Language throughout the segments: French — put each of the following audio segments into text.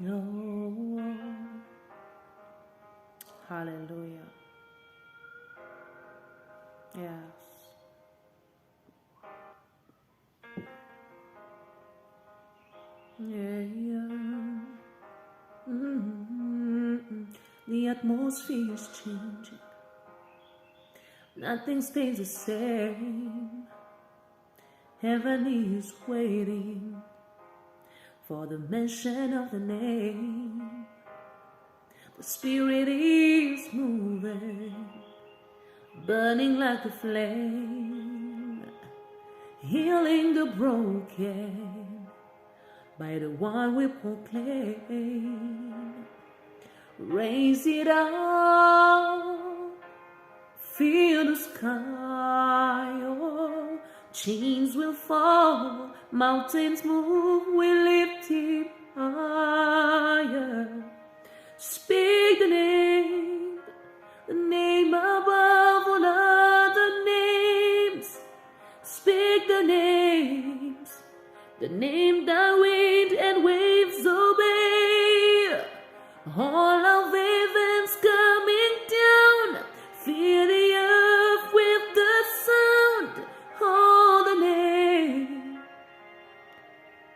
Oh, hallelujah. Yes. Yeah, yeah. The atmosphere is changing. Nothing stays the same. Heaven is waiting for the mention of the name. The Spirit is moving, burning like a flame, healing the broken by the one we proclaim. Raise it up, feel the sky, oh, chains will fall, mountains move, we lift him higher. Speak the name above all other names. Speak the name that wind and waves obey. All of heaven's coming down, fill the earth with the sound. Oh,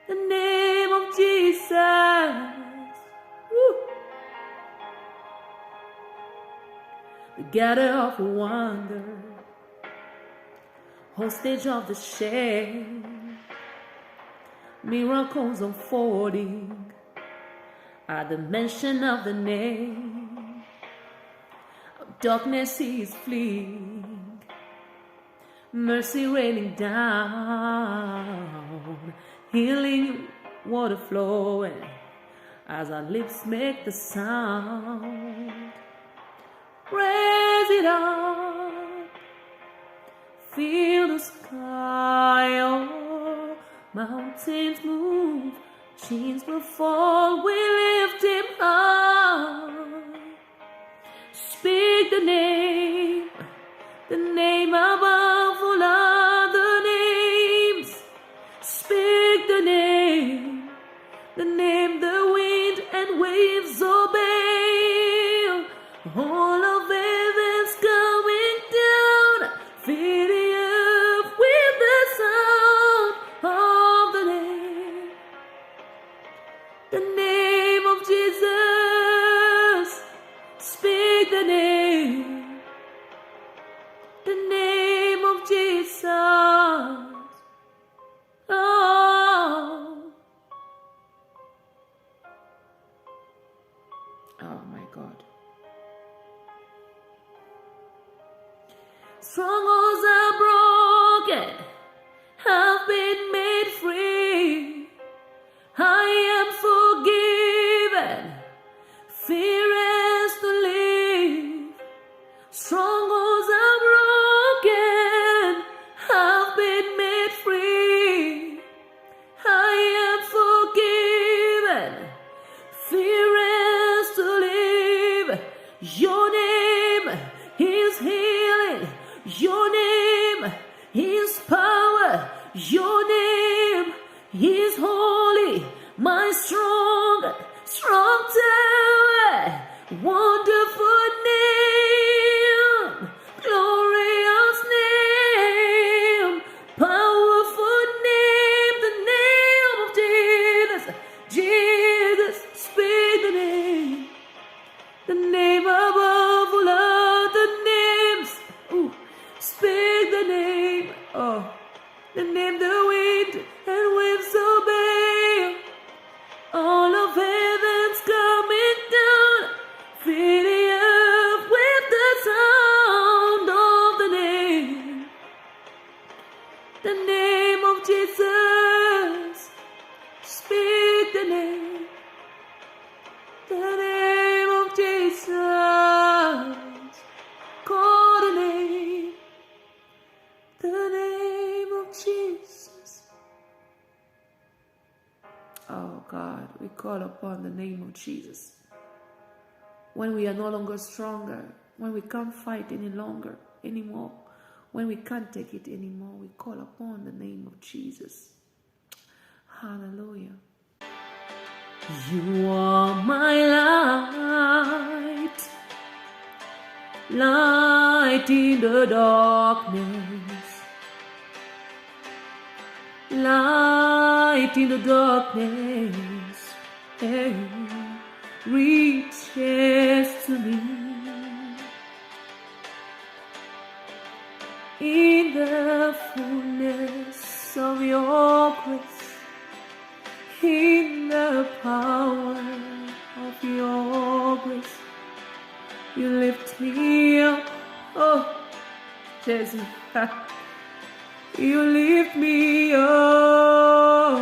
the name of Jesus. Woo. The gather of wonder, hostage of the shame, miracles unfolding at the mention of the name. Darkness is fleeing, mercy raining down, healing water flowing as our lips make the sound. Raise it up, feel the sky, oh, mountains move, chains will fall, we lift him high. Speak the name above all other names. Speak the name the wind and waves obey. All of heaven's coming down, fill the earth with the sound of the name of Jesus. Speak the name of Jesus. Oh my God. Strongholds are broken, have been made free. I am forgiven, fear has to leave. Strongholds are broken, have been made free. I am forgiven, fear has to leave. Your name is healing. Your name is power. Your name is holy. My strong tower. Wonderful name. Glorious name. Powerful name. The name of Jesus. Jesus, speak the name above all other names. Ooh, speak the name, oh, the name the wind and waves obey. All of heaven's coming down, fill the earth with the sound of the name of Jesus. Speak the name of Jesus. Call the name of Jesus. Oh God, we call upon the name of Jesus. When we are no longer stronger, when we can't fight anymore, when we can't take it anymore, we call upon the name of Jesus. Hallelujah. You are my light, light in the darkness, light in the darkness, hey, reaches to me. In the fullness of your grace, in the power of your grace, you lift me up. Oh, Jesus, you lift me up.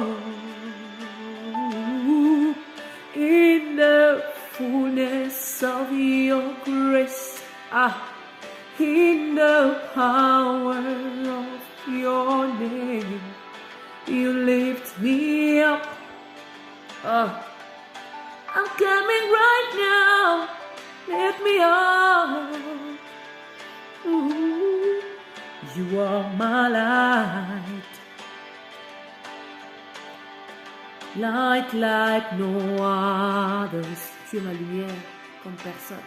In the fullness of your grace, in the power of your name, you lift me up. I'm coming right now, lift me up. Ooh, you are my light, light like no others. Tu es ma lumière comme personne.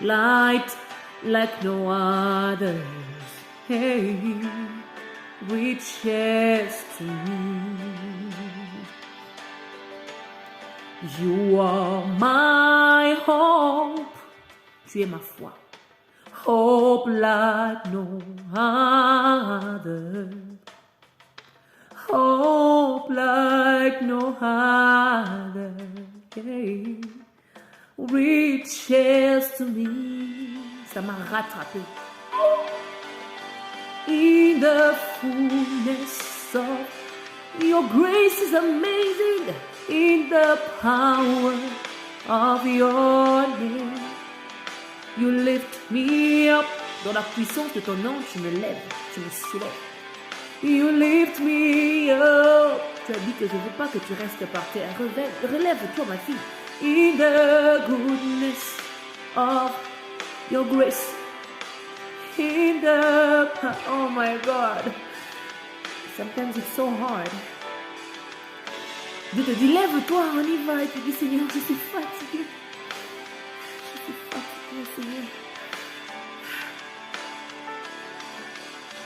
Light like no others. Hey, reaches to me. You are my hope. Tu es ma foi. Hope like no other. Hope like no other. Hey, reaches to me. Ça m'a rattrapé. In the fullness of your grace is amazing. In the power of your name, you lift me up. Dans la puissance de ton nom, tu me lèves, tu me soulèves. You lift me up. Tu as dit que je ne veux pas que tu restes par terre. Relève-toi, ma fille. In the goodness of your grace. In the... Oh my God. Sometimes it's so hard. Dieu te dit, lève-toi, on y va. Et tu dis, Seigneur, je suis fatiguée. Je suis fatiguée, Seigneur.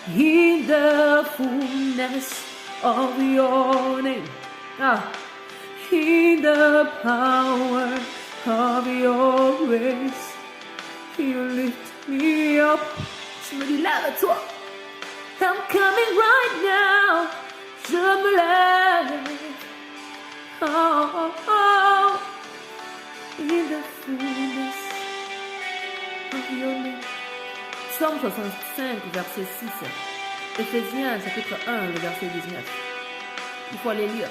In the fullness of your name. In the power of your grace. You lift me up. Je me dis, lève-toi. I'm coming right now. Je me lève. Oh, oh, in the fullness of your name. Psaume 65, verset 6. Éphésiens, chapitre 1, le verset 19. Il faut aller lire.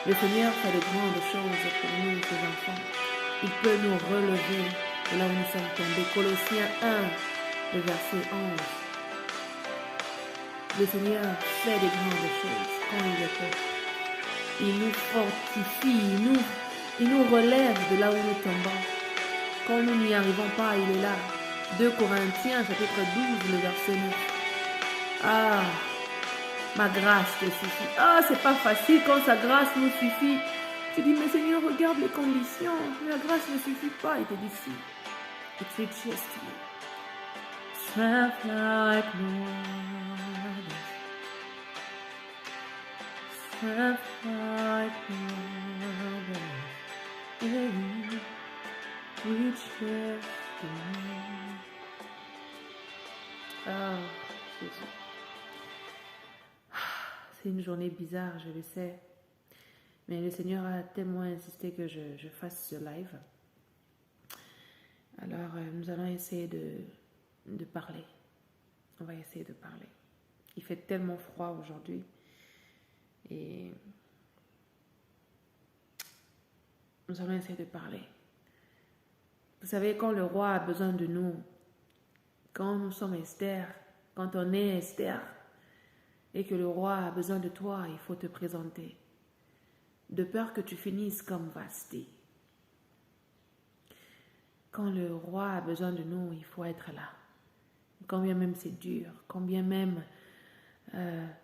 Le Seigneur fait de grandes choses pour nous, ses enfants. Il peut nous relever de là où nous sommes tombés. Colossiens 1, le verset 11. Le Seigneur fait de grandes choses quand il le fait. Il nous fortifie, il nous relève de là où nous tombons. Quand nous n'y arrivons pas, il est là. 2 Corinthiens, chapitre 12, le verset 9. Ma grâce te suffit. C'est pas facile quand sa grâce nous suffit. Tu dis, mais Seigneur, regarde les conditions. La grâce ne suffit pas. Il te dit, si. It reaches to you. Strength like no other. Strength like no other. It reaches to me. Jésus. C'est une journée bizarre, je le sais. Mais le Seigneur a tellement insisté que je fasse ce live. Alors, nous allons essayer de parler. On va essayer de parler. Il fait tellement froid aujourd'hui. Et nous allons essayer de parler. Vous savez, quand le roi a besoin de nous, quand nous sommes Esther, quand on est Esther, et que le roi a besoin de toi, il faut te présenter. De peur que tu finisses comme Vasthi. Quand le roi a besoin de nous, il faut être là. Combien même c'est dur, combien même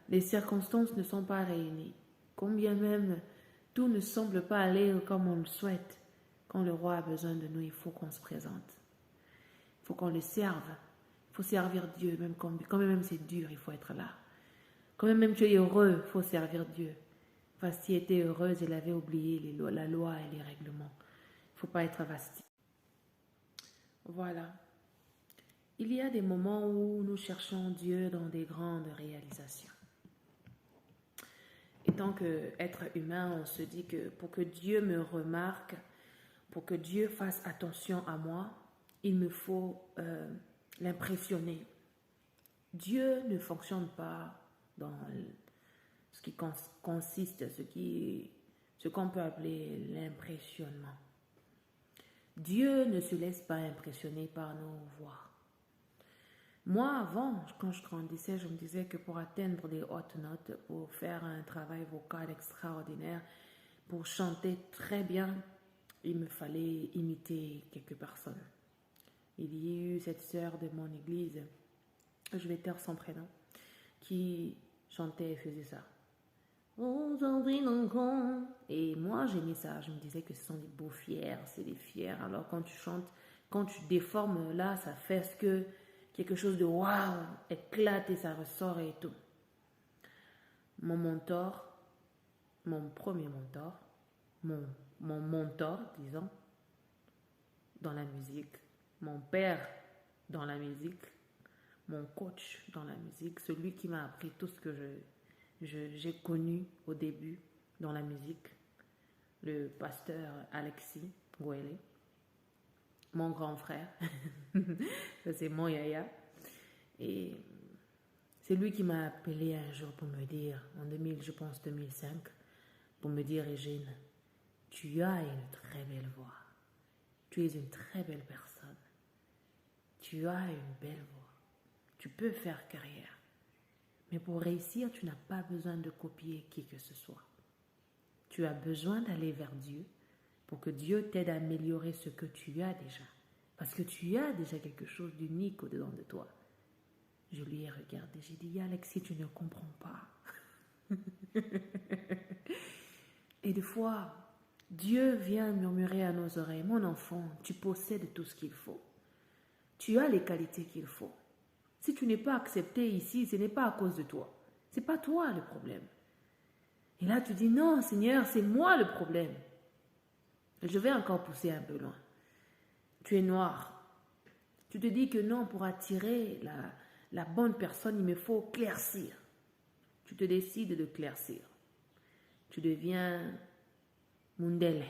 les circonstances ne sont pas réunies, combien même Tout ne semble pas aller comme on le souhaite. Quand le roi a besoin de nous, il faut qu'on se présente. Il faut qu'on le serve. Il faut servir Dieu, quand même c'est dur, il faut être là. Quand même tu es heureux, il faut servir Dieu. Vasti était heureuse, elle avait oublié la loi et les règlements. Il ne faut pas être Vasti. Voilà. Il y a des moments où nous cherchons Dieu dans des grandes réalisations. Et tant qu'être humain, on se dit que pour que Dieu me remarque, pour que Dieu fasse attention à moi, il me faut l'impressionner. Dieu ne fonctionne pas dans ce qui consiste, ce qu'on peut appeler l'impressionnement. Dieu ne se laisse pas impressionner par nos voix. Moi, avant, quand je grandissais, je me disais que pour atteindre des hautes notes, pour faire un travail vocal extraordinaire, pour chanter très bien, il me fallait imiter quelques personnes. Il y a eu cette sœur de mon église, je vais taire son prénom, qui chantait et faisait ça. Et moi, j'aimais ça. Je me disais que ce sont des beaux fiers, c'est des fiers. Alors quand tu chantes, quand tu déformes là, ça fait ce que quelque chose de waouh éclate et ça ressort et tout. Mon mentor, mon premier mentor, mon mentor, disons, dans la musique, mon père dans la musique, mon coach dans la musique, celui qui m'a appris tout ce que j'ai connu au début dans la musique, le pasteur Alexis Gouelé, mon grand frère, ça c'est mon yaya, et c'est lui qui m'a appelé un jour pour me dire, en 2005, pour me dire, Régine, tu as une très belle voix, tu es une très belle personne, tu as une belle voix, tu peux faire carrière. Mais pour réussir, tu n'as pas besoin de copier qui que ce soit. Tu as besoin d'aller vers Dieu pour que Dieu t'aide à améliorer ce que tu as déjà. Parce que tu as déjà quelque chose d'unique au-dedans de toi. Je lui ai regardé, j'ai dit, Alexis, tu ne comprends pas. Et des fois, Dieu vient murmurer à nos oreilles, mon enfant, tu possèdes tout ce qu'il faut. Tu as les qualités qu'il faut. Si tu n'es pas accepté ici, ce n'est pas à cause de toi. Ce n'est pas toi le problème. Et là, tu dis, non, Seigneur, c'est moi le problème. Je vais encore pousser un peu loin. Tu es noir. Tu te dis que non, pour attirer la bonne personne, il me faut claircir. Tu te décides de claircir. Tu deviens Mundele.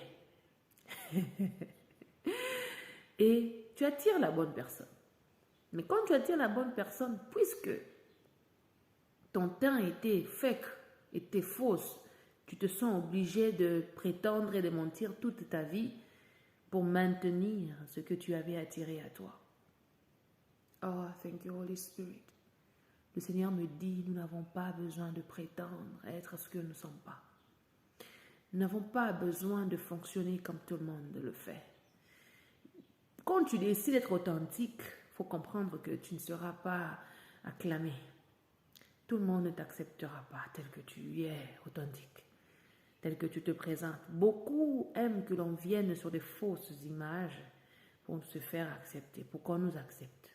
Et tu attires la bonne personne. Mais quand tu attires la bonne personne, puisque ton teint était fake, était fausse, tu te sens obligé de prétendre et de mentir toute ta vie pour maintenir ce que tu avais attiré à toi. Oh, thank you, Holy Spirit. Le Seigneur me dit, nous n'avons pas besoin de prétendre être ce que nous ne sommes pas. Nous n'avons pas besoin de fonctionner comme tout le monde le fait. Quand tu décides d'être authentique, il faut comprendre que tu ne seras pas acclamé. Tout le monde ne t'acceptera pas tel que tu es authentique, tel que tu te présentes. Beaucoup aiment que l'on vienne sur des fausses images pour se faire accepter, pour qu'on nous accepte.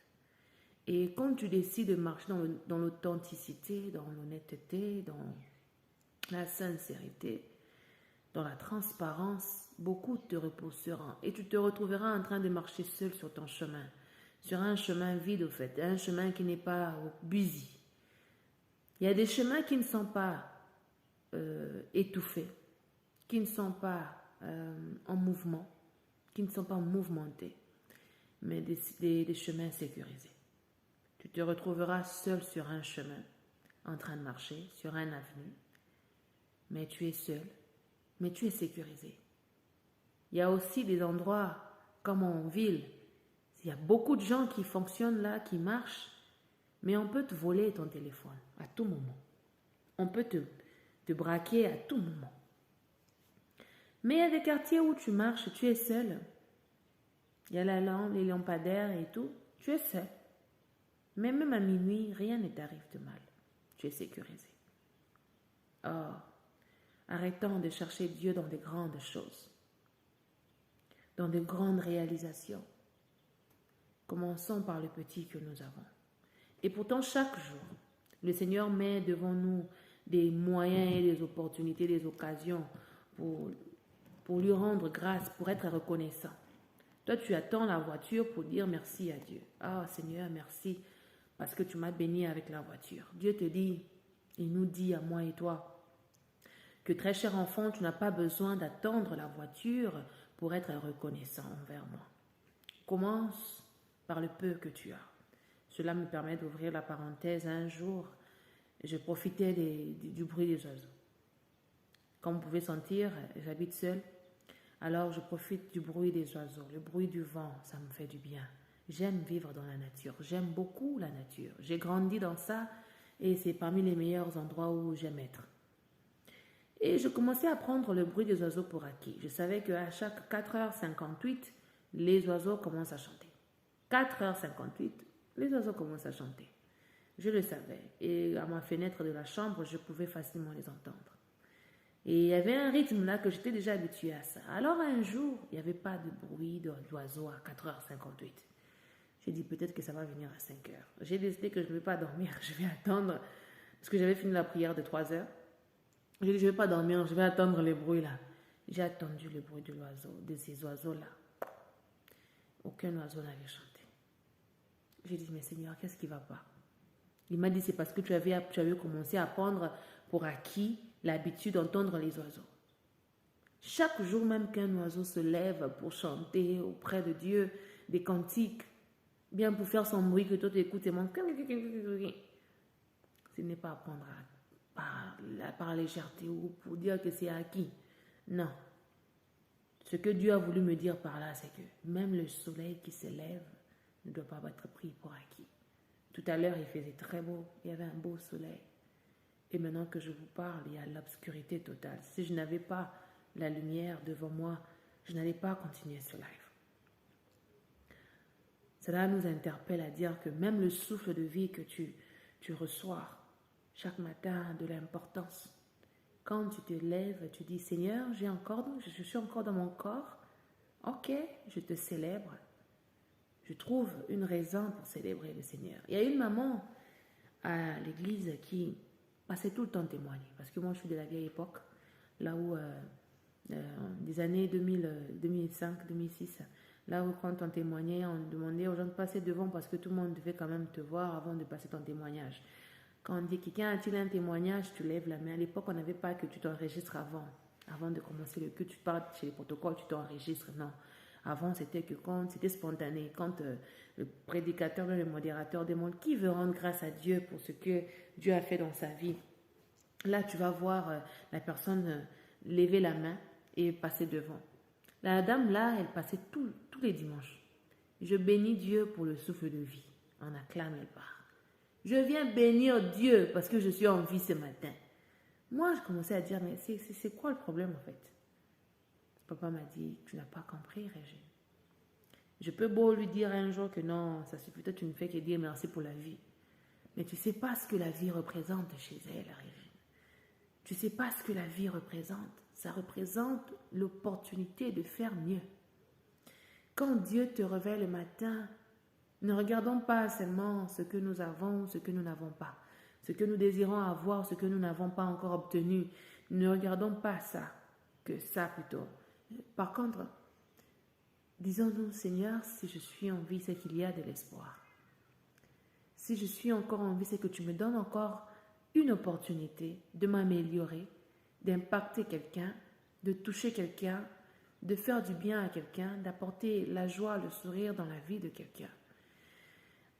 Et quand tu décides de marcher dans l'authenticité, dans l'honnêteté, dans la sincérité, dans la transparence, beaucoup te repousseront. Et tu te retrouveras en train de marcher seul sur ton chemin. Sur un chemin vide au fait, un chemin qui n'est pas busy. Il y a des chemins qui ne sont pas étouffés, qui ne sont pas en mouvement, qui ne sont pas mouvementés, mais des chemins sécurisés. Tu te retrouveras seul sur un chemin, en train de marcher, sur un avenue, mais tu es seul, mais tu es sécurisé. Il y a aussi des endroits comme en ville. Il y a beaucoup de gens qui fonctionnent là, qui marchent, mais on peut te voler ton téléphone à tout moment. On peut te braquer à tout moment. Mais il y a des quartiers où tu marches, tu es seul. Il y a la lampe, les lampadaires et tout. Tu es seul. Mais même à minuit, rien ne t'arrive de mal. Tu es sécurisé. Or, Arrêtons de chercher Dieu dans de grandes choses, dans de grandes réalisations. Commençons par le petit que nous avons. Et pourtant, chaque jour, le Seigneur met devant nous des moyens et des opportunités, des occasions pour lui rendre grâce, pour être reconnaissant. Toi, tu attends la voiture pour dire merci à Dieu. Ah, Seigneur, merci parce que tu m'as béni avec la voiture. Dieu te dit, il nous dit à moi et toi, que très cher enfant, tu n'as pas besoin d'attendre la voiture pour être reconnaissant envers moi. Commence par le peu que tu as. Cela me permet d'ouvrir la parenthèse. Un jour, je profitais du bruit des oiseaux. Comme vous pouvez sentir, j'habite seule. Alors je profite du bruit des oiseaux, le bruit du vent, ça me fait du bien. J'aime vivre dans la nature, j'aime beaucoup la nature. J'ai grandi dans ça et c'est parmi les meilleurs endroits où j'aime être. Et je commençais à prendre le bruit des oiseaux pour acquis. Je savais qu'à chaque 4h58, les oiseaux commencent à chanter. 4h58, les oiseaux commencent à chanter. Je le savais. Et à ma fenêtre de la chambre, je pouvais facilement les entendre. Et il y avait un rythme là que j'étais déjà habituée à ça. Alors un jour, il n'y avait pas de bruit d'oiseaux à 4h58. J'ai dit peut-être que ça va venir à 5h. J'ai décidé que je ne vais pas dormir, je vais attendre. Parce que j'avais fini la prière de 3h. J'ai dit je ne vais pas dormir, je vais attendre le bruit là. J'ai attendu le bruit de l'oiseau, de ces oiseaux là. Aucun oiseau n'avait chanté. J'ai dit mais Seigneur, qu'est-ce qui ne va pas? Il m'a dit c'est parce que tu avais commencé à prendre pour acquis l'habitude d'entendre les oiseaux. Chaque jour même qu'un oiseau se lève pour chanter auprès de Dieu des cantiques, bien pour faire son bruit que toi tu écoutes et mon ce n'est pas apprendre par légèreté ou pour dire que c'est acquis. Non. Ce que Dieu a voulu me dire par là, c'est que même le soleil qui se lève ne doit pas être pris pour acquis. Tout à l'heure, il faisait très beau, il y avait un beau soleil. Et maintenant que je vous parle, il y a l'obscurité totale. Si je n'avais pas la lumière devant moi, je n'allais pas continuer ce live. Cela nous interpelle à dire que même le souffle de vie que tu reçois chaque matin a de l'importance. Quand tu te lèves, tu dis, Seigneur, je suis encore dans mon corps. Ok, je te célèbre. Je trouve une raison pour célébrer le Seigneur. Il y a une maman à l'église qui passait tout le temps témoigner. Parce que moi, je suis de la vieille époque, là où, des années 2005, 2006, là où quand on témoignait, on demandait aux gens de passer devant parce que tout le monde devait quand même te voir avant de passer ton témoignage. Quand on dit quelqu'un a-t-il un témoignage, tu lèves la main. À l'époque, on n'avait pas que tu t'enregistres avant de commencer le culte. Tu pars chez les protocoles, tu t'enregistres. Non. Avant, c'était spontané. Quand le prédicateur, le modérateur demande qui veut rendre grâce à Dieu pour ce que Dieu a fait dans sa vie. Là, tu vas voir la personne lever la main et passer devant. La dame, là, elle passait tous les dimanches. Je bénis Dieu pour le souffle de vie. On acclame les part. Je viens bénir Dieu parce que je suis en vie ce matin. Moi, je commençais à dire, mais c'est quoi le problème en fait? Papa m'a dit, tu n'as pas compris, Régine. Je peux beau lui dire un jour que non, ça suffit, toi tu ne fais que dire merci pour la vie. Mais tu ne sais pas ce que la vie représente chez elle, Régine. Tu ne sais pas ce que la vie représente. Ça représente l'opportunité de faire mieux. Quand Dieu te réveille le matin, ne regardons pas seulement ce que nous avons, ce que nous n'avons pas. Ce que nous désirons avoir, ce que nous n'avons pas encore obtenu. Ne regardons pas ça, que ça plutôt. Par contre, disons-nous, Seigneur, si je suis en vie, c'est qu'il y a de l'espoir. Si je suis encore en vie, c'est que tu me donnes encore une opportunité de m'améliorer, d'impacter quelqu'un, de toucher quelqu'un, de faire du bien à quelqu'un, d'apporter la joie, le sourire dans la vie de quelqu'un.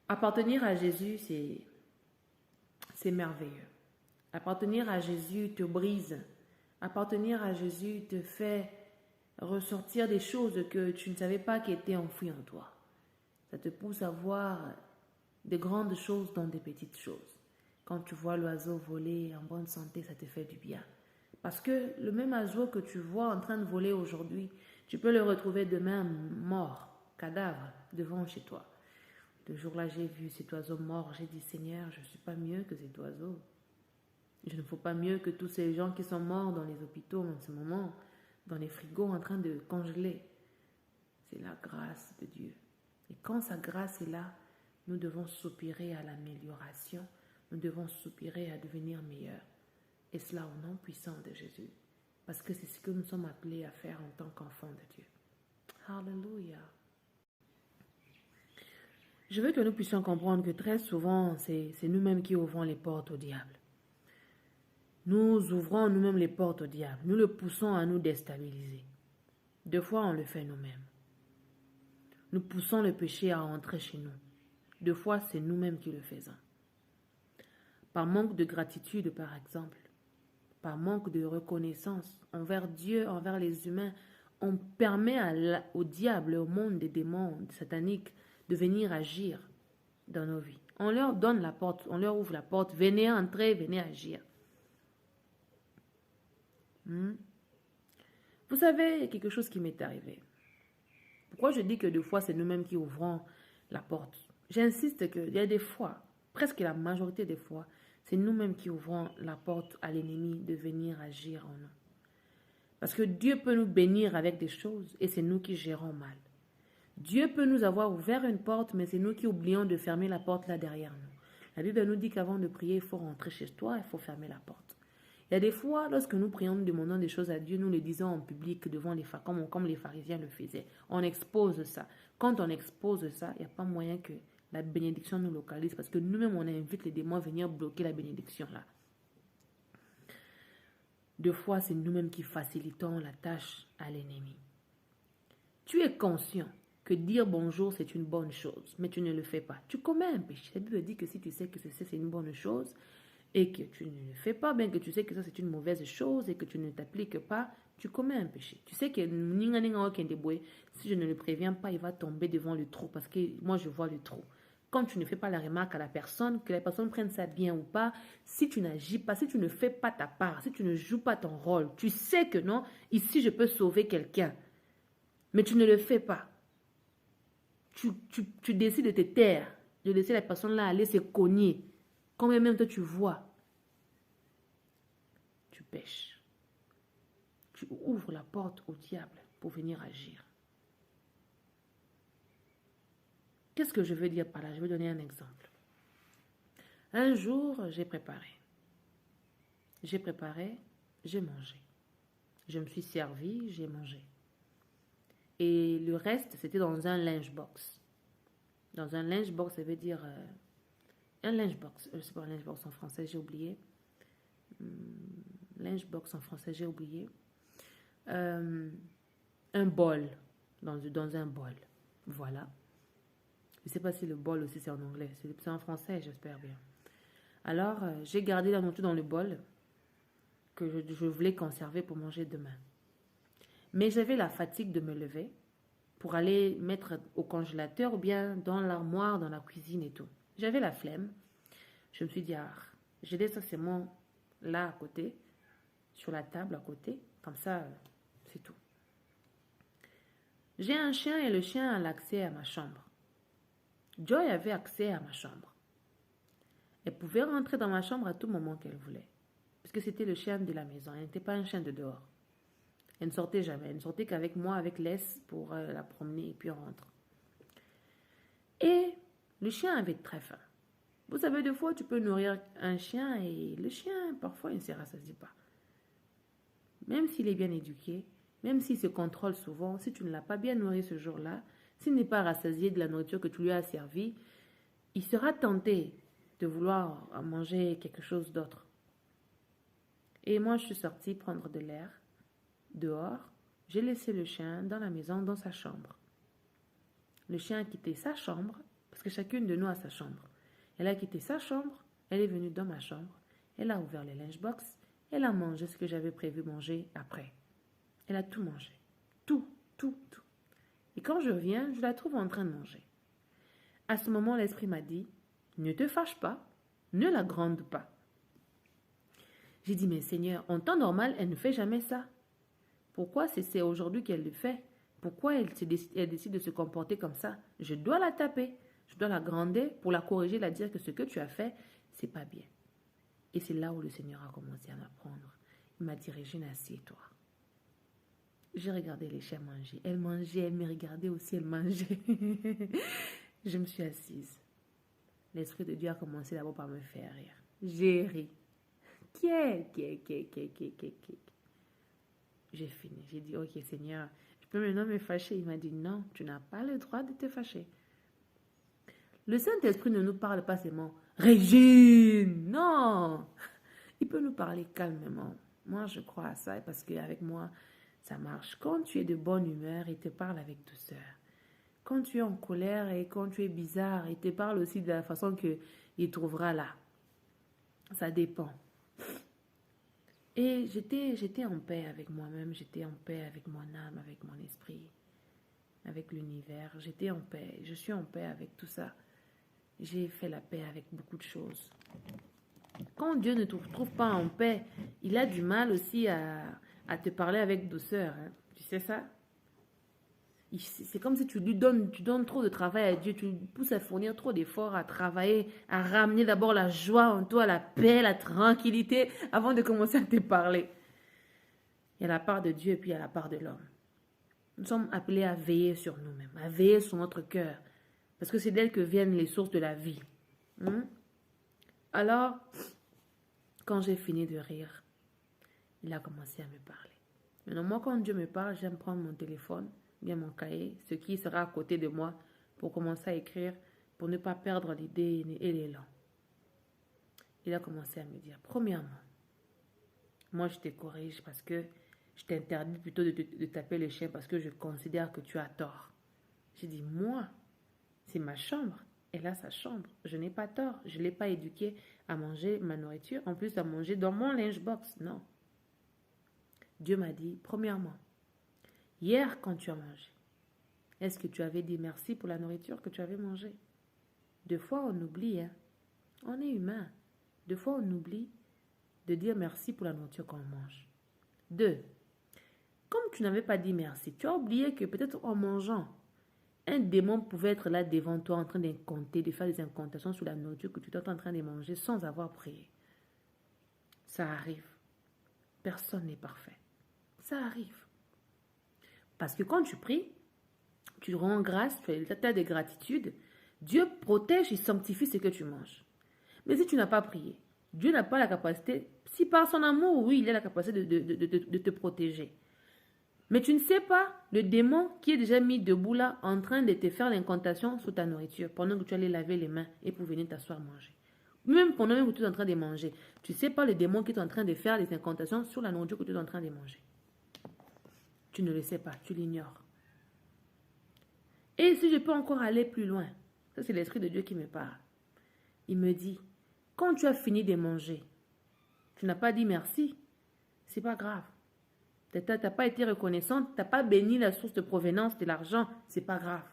Appartenir à Jésus, c'est merveilleux. Appartenir à Jésus te brise. Appartenir à Jésus te fait ressortir des choses que tu ne savais pas qui étaient enfouies en toi. Ça te pousse à voir de grandes choses dans des petites choses. Quand tu vois l'oiseau voler en bonne santé, ça te fait du bien. Parce que le même oiseau que tu vois en train de voler aujourd'hui, tu peux le retrouver demain mort, cadavre, devant chez toi. Le jour-là, j'ai vu cet oiseau mort, j'ai dit, Seigneur, je ne suis pas mieux que cet oiseau. Je ne vaux pas mieux que tous ces gens qui sont morts dans les hôpitaux en ce moment, dans les frigos en train de congeler. C'est la grâce de Dieu. Et quand sa grâce est là, nous devons soupirer à l'amélioration. Nous devons soupirer à devenir meilleurs. Et cela au nom puissant de Jésus. Parce que c'est ce que nous sommes appelés à faire en tant qu'enfants de Dieu. Alléluia. Je veux que nous puissions comprendre que très souvent, c'est nous-mêmes qui ouvrons les portes au diable. Nous ouvrons nous-mêmes les portes au diable. Nous le poussons à nous déstabiliser. Deux fois, on le fait nous-mêmes. Nous poussons le péché à entrer chez nous. Deux fois, c'est nous-mêmes qui le faisons. Par manque de gratitude, par exemple, par manque de reconnaissance envers Dieu, envers les humains, on permet au diable, au monde des démons sataniques, de venir agir dans nos vies. On leur donne la porte, on leur ouvre la porte, venez entrer, venez agir. Vous savez, il y a quelque chose qui m'est arrivé. Pourquoi je dis que deux fois, c'est nous-mêmes qui ouvrons la porte? J'insiste qu'il y a des fois, presque la majorité des fois, c'est nous-mêmes qui ouvrons la porte à l'ennemi de venir agir en nous. Parce que Dieu peut nous bénir avec des choses et c'est nous qui gérons mal. Dieu peut nous avoir ouvert une porte, mais c'est nous qui oublions de fermer la porte là derrière nous. La Bible nous dit qu'avant de prier, il faut rentrer chez toi, il faut fermer la porte. Il y a des fois, lorsque nous prions, nous demandons des choses à Dieu, nous le disons en public devant les comme les pharisiens le faisaient. On expose ça. Quand on expose ça, il n'y a pas moyen que la bénédiction nous localise parce que nous-mêmes, on invite les démons à venir bloquer la bénédiction là. Deux fois, c'est nous-mêmes qui facilitons la tâche à l'ennemi. Tu es conscient que dire bonjour, c'est une bonne chose, mais tu ne le fais pas. Tu commets un péché. La Bible dit que si tu sais que c'est une bonne chose, et que tu ne le fais pas, bien que tu sais que ça c'est une mauvaise chose et que tu ne t'appliques pas, tu commets un péché. Tu sais que si je ne le préviens pas, il va tomber devant le trou parce que moi je vois le trou. Quand tu ne fais pas la remarque à la personne, que la personne prenne ça bien ou pas, si tu n'agis pas, si tu ne fais pas ta part, si tu ne joues pas ton rôle, tu sais que non, ici je peux sauver quelqu'un, mais tu ne le fais pas. Tu décides de te taire, de laisser la personne là aller se cogner. Quand même toi tu vois, tu pêches. Tu ouvres la porte au diable pour venir agir. Qu'est-ce que je veux dire par là? Je vais donner un exemple. Un jour, j'ai préparé, j'ai mangé. Je me suis servi, j'ai mangé. Et le reste, c'était dans un lunchbox. Dans un lunchbox, ça veut dire... un lunchbox, je ne sais pas un lunchbox en français, j'ai oublié. Lunchbox en français, j'ai oublié. Un bol, dans un bol. Voilà. Je ne sais pas si le bol aussi c'est en anglais. C'est en français, j'espère bien. Alors, j'ai gardé la nourriture dans le bol que je voulais conserver pour manger demain. Mais j'avais la fatigue de me lever pour aller mettre au congélateur ou bien dans l'armoire, dans la cuisine et tout. J'avais la flemme. Je me suis dit, je laisse ça seulement là à côté, sur la table à côté. Comme ça, c'est tout. J'ai un chien et le chien a l'accès à ma chambre. Joy avait accès à ma chambre. Elle pouvait rentrer dans ma chambre à tout moment qu'elle voulait. Parce que c'était le chien de la maison. Elle n'était pas un chien de dehors. Elle ne sortait jamais. Elle ne sortait qu'avec moi, avec Laisse, pour la promener et puis on rentre. Et le chien avait très faim. Vous savez, des fois, tu peux nourrir un chien et le chien, parfois, il ne se rassasie pas. Même s'il est bien éduqué, même s'il se contrôle souvent, si tu ne l'as pas bien nourri ce jour-là, s'il n'est pas rassasié de la nourriture que tu lui as servie, il sera tenté de vouloir manger quelque chose d'autre. Et moi, je suis sortie prendre de l'air dehors. J'ai laissé le chien dans la maison, dans sa chambre. Le chien a quitté sa chambre, parce que chacune de nous a sa chambre. Elle a quitté sa chambre, elle est venue dans ma chambre, elle a ouvert le lunchbox, elle a mangé ce que j'avais prévu manger après. Elle a tout mangé. Tout. Et quand je reviens, je la trouve en train de manger. À ce moment, l'esprit m'a dit, ne te fâche pas, ne la gronde pas. J'ai dit, mais Seigneur, en temps normal, elle ne fait jamais ça. Pourquoi c'est aujourd'hui qu'elle le fait? Pourquoi elle décide de se comporter comme ça? Je dois la taper, je dois la gronder pour la corriger, la dire que ce que tu as fait, c'est pas bien. Et c'est là où le Seigneur a commencé à m'apprendre. Il m'a dit, Régine, assieds-toi. J'ai regardé les chiens manger. Elle mangeait, elle me regardait aussi, elle mangeait. Je me suis assise. L'Esprit de Dieu a commencé d'abord par me faire rire. J'ai ri. J'ai fini. J'ai dit, ok Seigneur, je peux maintenant me fâcher. Il m'a dit, non, tu n'as pas le droit de te fâcher. Le Saint-Esprit ne nous parle pas seulement, Régine, non. Il peut nous parler calmement. Moi, je crois à ça parce qu'avec moi, ça marche. Quand tu es de bonne humeur, il te parle avec douceur. Quand tu es en colère et quand tu es bizarre, il te parle aussi de la façon qu'il trouvera là. Ça dépend. Et j'étais en paix avec moi-même, j'étais en paix avec mon âme, avec mon esprit, avec l'univers. J'étais en paix, je suis en paix avec tout ça. J'ai fait la paix avec beaucoup de choses. Quand Dieu ne te trouve pas en paix, il a du mal aussi à te parler avec douceur. Hein. Tu sais ça? C'est comme si tu donnes trop de travail à Dieu, tu le pousses à fournir trop d'efforts, à travailler, à ramener d'abord la joie en toi, la paix, la tranquillité, avant de commencer à te parler. Il y a la part de Dieu et puis il y a la part de l'homme. Nous sommes appelés à veiller sur nous-mêmes, à veiller sur notre cœur, parce que c'est d'elle que viennent les sources de la vie. Alors, quand j'ai fini de rire, il a commencé à me parler. Maintenant, moi, quand Dieu me parle, j'aime prendre mon téléphone, bien mon cahier, ce qui sera à côté de moi pour commencer à écrire, pour ne pas perdre l'idée et l'élan. Il a commencé à me dire, premièrement, moi je te corrige parce que je t'interdis plutôt de taper le chien parce que je considère que tu as tort. J'ai dit, moi, c'est ma chambre, elle a sa chambre, je n'ai pas tort, je ne l'ai pas éduqué à manger ma nourriture, en plus à manger dans mon lunch box, non. Dieu m'a dit, premièrement, hier, quand tu as mangé, est-ce que tu avais dit merci pour la nourriture que tu avais mangée? Deux fois, on oublie, hein? On est humain. Deux fois, on oublie de dire merci pour la nourriture qu'on mange. Deux, comme tu n'avais pas dit merci, tu as oublié que peut-être en mangeant, un démon pouvait être là devant toi en train d'incanter, de faire des incantations sur la nourriture que tu es en train de manger sans avoir prié. Ça arrive. Personne n'est parfait. Ça arrive. Parce que quand tu pries, tu rends grâce, tu as l'état de gratitude, Dieu protège et sanctifie ce que tu manges. Mais si tu n'as pas prié, Dieu n'a pas la capacité, si par son amour, oui, il a la capacité de te protéger. Mais tu ne sais pas le démon qui est déjà mis debout là en train de te faire l'incantation sur ta nourriture pendant que tu allais laver les mains et pour venir t'asseoir manger. Même pendant que tu es en train de manger, tu ne sais pas le démon qui est en train de faire les incantations sur la nourriture que tu es en train de manger. Tu ne le sais pas, tu l'ignores. Et si je peux encore aller plus loin, ça c'est l'Esprit de Dieu qui me parle. Il me dit, quand tu as fini de manger, tu n'as pas dit merci, c'est pas grave. Tu n'as pas été reconnaissante, tu n'as pas béni la source de provenance de l'argent, c'est pas grave.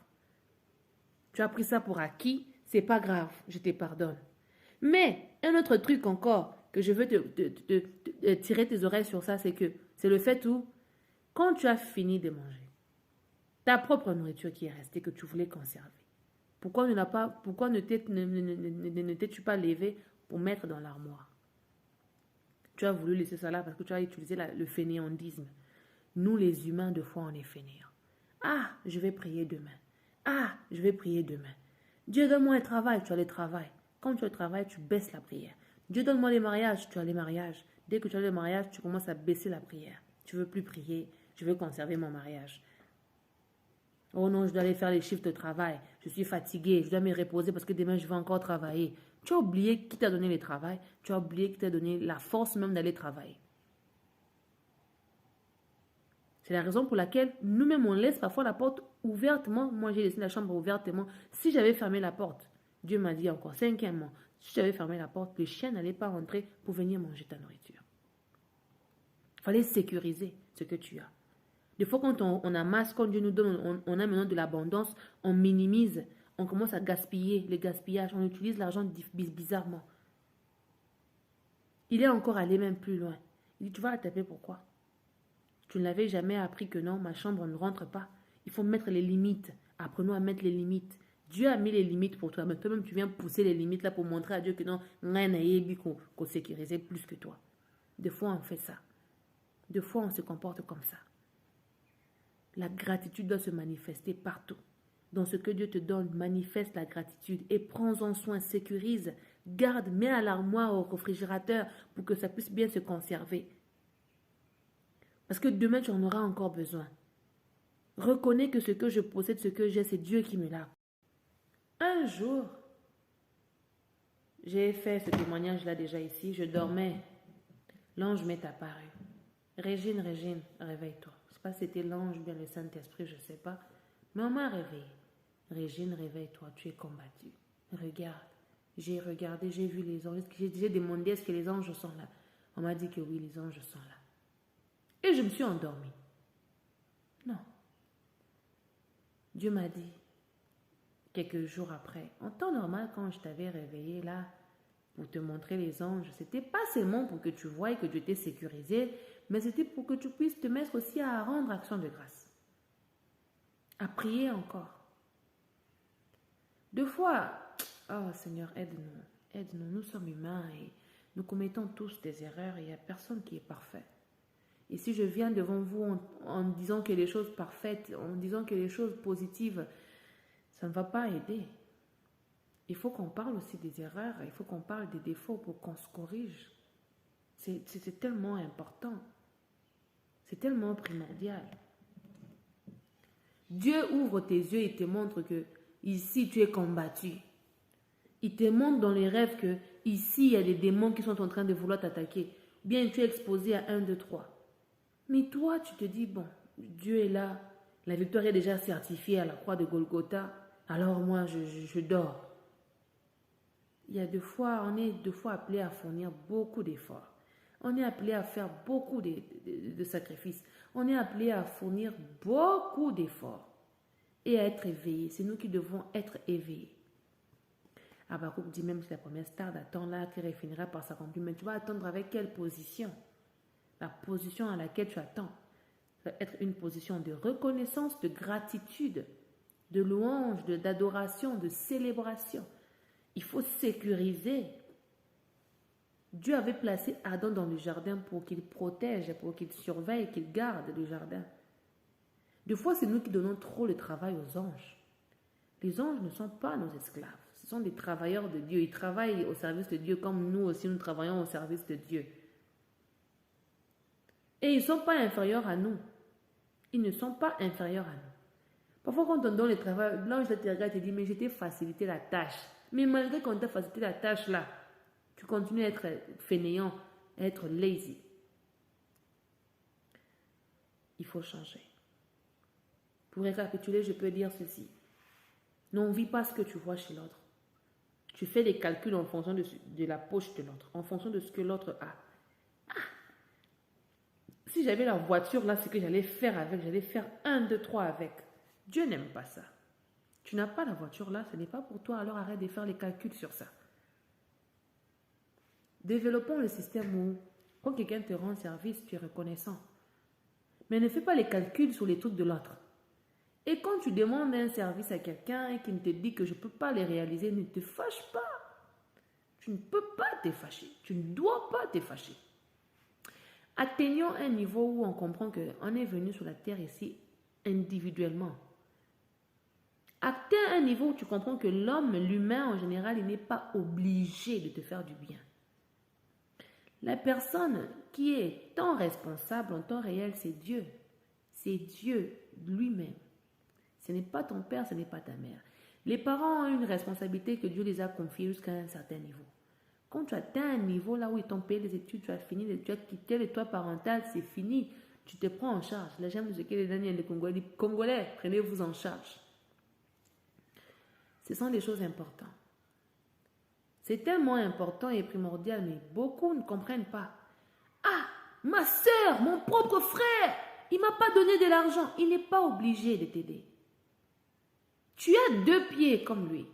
Tu as pris ça pour acquis, c'est pas grave, je te pardonne. Mais un autre truc encore que je veux tirer tes oreilles sur ça, c'est que c'est le fait où, quand tu as fini de manger, ta propre nourriture qui est restée, que tu voulais conserver, pourquoi ne t'es-tu pas levé pour mettre dans l'armoire? Tu as voulu laisser ça là parce que tu as utilisé le fainéantisme. Nous, les humains, de fois, on est fainéants. Ah, je vais prier demain. Ah, je vais prier demain. Dieu, donne-moi un travail, tu as le travail. Quand tu as le travail, tu baisses la prière. Dieu, donne-moi les mariages, tu as les mariages. Dès que tu as le mariage, tu commences à baisser la prière. Tu ne veux plus prier, je veux conserver mon mariage. Oh non, je dois aller faire les chiffres de travail. Je suis fatiguée, je dois me reposer parce que demain, je vais encore travailler. Tu as oublié qui t'a donné le travail. Tu as oublié qui t'a donné la force même d'aller travailler. C'est la raison pour laquelle nous-mêmes, on laisse parfois la porte ouvertement. Moi, j'ai laissé la chambre ouvertement. Si j'avais fermé la porte, Dieu m'a dit encore, cinquièmement, si j'avais fermé la porte, le chien n'allait pas rentrer pour venir manger ta nourriture. Il fallait sécuriser ce que tu as. Des fois, quand on amasse, quand Dieu nous donne, on a maintenant de l'abondance, on minimise, on commence à gaspiller, le gaspillage, on utilise l'argent bizarrement. Il est encore allé même plus loin. Il dit, tu vas la taper pourquoi? Tu ne l'avais jamais appris que non, ma chambre ne rentre pas. Il faut mettre les limites. Apprenons à mettre les limites. Dieu a mis les limites pour toi, mais toi-même, tu viens pousser les limites là pour montrer à Dieu que non, rien n'a dit qu'on sécurisait plus que toi. Des fois, on fait ça. Des fois, on se comporte comme ça. La gratitude doit se manifester partout. Dans ce que Dieu te donne, manifeste la gratitude et prends-en soin, sécurise, garde, mets à l'armoire, au réfrigérateur pour que ça puisse bien se conserver. Parce que demain, tu en auras encore besoin. Reconnais que ce que je possède, ce que j'ai, c'est Dieu qui me l'a. Un jour, j'ai fait ce témoignage-là déjà ici, je dormais. L'ange m'est apparu. Régine, réveille-toi. Je ne sais pas si c'était l'ange ou bien le Saint-Esprit, je ne sais pas. Mais on m'a réveillée. Régine, réveille-toi, tu es combattue. Regarde. J'ai regardé, j'ai vu les anges. J'ai demandé est-ce que les anges sont là. On m'a dit que oui, les anges sont là. Et je me suis endormie. Non. Dieu m'a dit, quelques jours après, en temps normal, quand je t'avais réveillé là, pour te montrer les anges, c'était pas seulement pour que tu voies que Dieu t'ait sécurisé, mais c'était pour que tu puisses te mettre aussi à rendre action de grâce. À prier encore. Deux fois, oh Seigneur, aide-nous, aide-nous, nous sommes humains et nous commettons tous des erreurs et il n'y a personne qui est parfait. Et si je viens devant vous en disant que les choses parfaites, en disant que les choses positives, ça ne va pas aider. Il faut qu'on parle aussi des erreurs, il faut qu'on parle des défauts pour qu'on se corrige. C'est tellement important. C'est tellement primordial. Dieu ouvre tes yeux et te montre que ici tu es combattu. Il te montre dans les rêves que ici il y a des démons qui sont en train de vouloir t'attaquer. Bien tu es exposé à 1, 2, 3. Mais toi tu te dis bon, Dieu est là. La victoire est déjà certifiée à la croix de Golgotha. Alors moi je dors. Il y a on est deux fois appelé à fournir beaucoup d'efforts. On est appelé à faire beaucoup de sacrifices. On est appelé à fournir beaucoup d'efforts et à être éveillés. C'est nous qui devons être éveillés. Habakkuk dit même que la première star d'attendre là qui finira par s'accomplir. Mais tu vas attendre avec quelle position? La position à laquelle tu attends. Ça va être une position de reconnaissance, de gratitude, de louange, d'adoration, de célébration. Il faut sécuriser. Dieu avait placé Adam dans le jardin pour qu'il protège, pour qu'il surveille, qu'il garde le jardin. Des fois, c'est nous qui donnons trop le travail aux anges. Les anges ne sont pas nos esclaves. Ce sont des travailleurs de Dieu. Ils travaillent au service de Dieu comme nous aussi, nous travaillons au service de Dieu. Et ils ne sont pas inférieurs à nous. Ils ne sont pas inférieurs à nous. Parfois, quand on donne le travail, l'ange te regarde et te dit, mais je t'ai facilité la tâche. Mais malgré qu'on t'a facilité la tâche là, tu continues à être fainéant, à être lazy. Il faut changer. Pour récapituler, je peux dire ceci. Ne vis pas ce que tu vois chez l'autre. Tu fais des calculs en fonction de la poche de l'autre, en fonction de ce que l'autre a. Si j'avais la voiture là, c'est que j'allais faire avec, j'allais faire 1, 2, 3 avec. Dieu n'aime pas ça. Tu n'as pas la voiture là, ce n'est pas pour toi, alors arrête de faire les calculs sur ça. Développons le système où, quand quelqu'un te rend service, tu es reconnaissant. Mais ne fais pas les calculs sur les trucs de l'autre. Et quand tu demandes un service à quelqu'un et qu'il te dit que je ne peux pas les réaliser, ne te fâche pas. Tu ne peux pas te fâcher. Tu ne dois pas te fâcher. Atteignons un niveau où on comprend qu'on est venu sur la terre ici individuellement. Atteins un niveau où tu comprends que l'humain en général, il n'est pas obligé de te faire du bien. La personne qui est tant responsable en temps réel, c'est Dieu. C'est Dieu lui-même. Ce n'est pas ton père, ce n'est pas ta mère. Les parents ont une responsabilité que Dieu les a confiée jusqu'à un certain niveau. Quand tu atteins un niveau là où ils t'ont payé les études, tu as fini, tu as quitté le toit parental, c'est fini. Tu te prends en charge. Là, j'aime ce que les Daniels, les Congolais, prenez-vous en charge. Ce sont des choses importantes. C'est tellement important et primordial, mais beaucoup ne comprennent pas. Ah, ma soeur, mon propre frère, il ne m'a pas donné de l'argent. Il n'est pas obligé de t'aider. Tu as 2 pieds comme lui.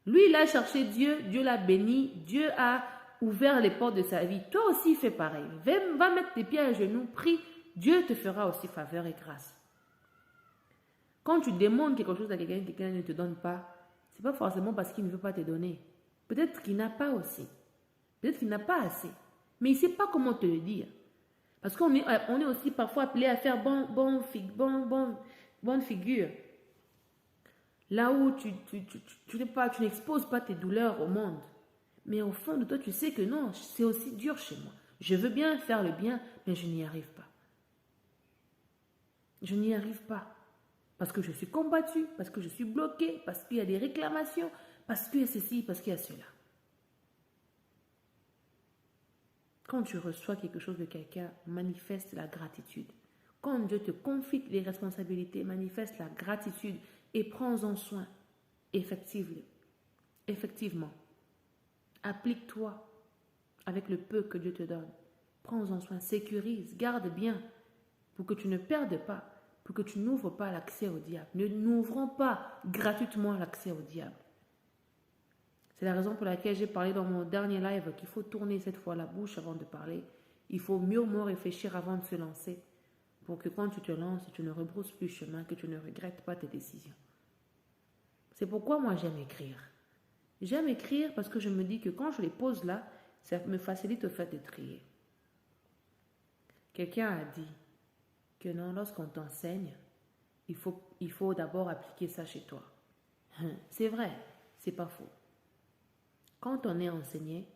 Lui, il a cherché Dieu, Dieu l'a béni, Dieu a ouvert les portes de sa vie. Toi aussi, fais pareil. Va mettre tes pieds à genoux, prie, Dieu te fera aussi faveur et grâce. Quand tu demandes quelque chose à quelqu'un, quelqu'un ne te donne pas, c'est pas forcément parce qu'il ne veut pas te donner. Peut-être qu'il n'a pas aussi. Peut-être qu'il n'a pas assez. Mais il ne sait pas comment te le dire. Parce qu'on est aussi parfois appelé à faire bonne figure. Là où tu n'exposes pas tes douleurs au monde. Mais au fond de toi, tu sais que non, c'est aussi dur chez moi. Je veux bien faire le bien, mais je n'y arrive pas. Je n'y arrive pas. Parce que je suis combattue, parce que je suis bloquée, parce qu'il y a des réclamations, parce qu'il y a ceci, parce qu'il y a cela. Quand tu reçois quelque chose de quelqu'un, manifeste la gratitude. Quand Dieu te confie les responsabilités, manifeste la gratitude et prends-en soin. Effectivement. Applique-toi avec le peu que Dieu te donne. Prends-en soin, sécurise, garde bien pour que tu ne perdes pas, pour que tu n'ouvres pas l'accès au diable. Ne n'ouvrons pas gratuitement l'accès au diable. C'est la raison pour laquelle j'ai parlé dans mon dernier live qu'il faut tourner cette fois la bouche avant de parler. Il faut mûrement réfléchir avant de se lancer pour que quand tu te lances, tu ne rebrousses plus chemin, que tu ne regrettes pas tes décisions. C'est pourquoi moi j'aime écrire. J'aime écrire parce que je me dis que quand je les pose là, ça me facilite le fait de trier. Quelqu'un a dit que non, lorsqu'on t'enseigne, il faut d'abord appliquer ça chez toi. C'est vrai, c'est pas faux. Quand on est enseigné,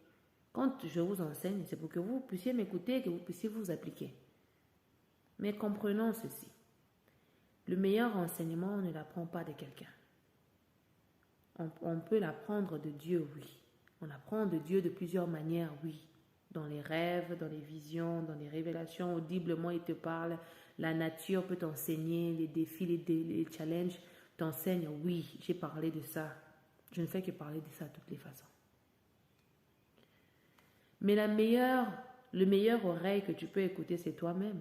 quand je vous enseigne, c'est pour que vous puissiez m'écouter et que vous puissiez vous appliquer. Mais comprenons ceci. Le meilleur enseignement, on ne l'apprend pas de quelqu'un. On peut l'apprendre de Dieu, oui. On apprend de Dieu de plusieurs manières, oui. Dans les rêves, dans les visions, dans les révélations, audiblement, il te parle. La nature peut t'enseigner, les défis, les challenges t'enseignent. Oui, j'ai parlé de ça. Je ne fais que parler de ça de toutes les façons. Mais le meilleur oreille que tu peux écouter, c'est toi-même.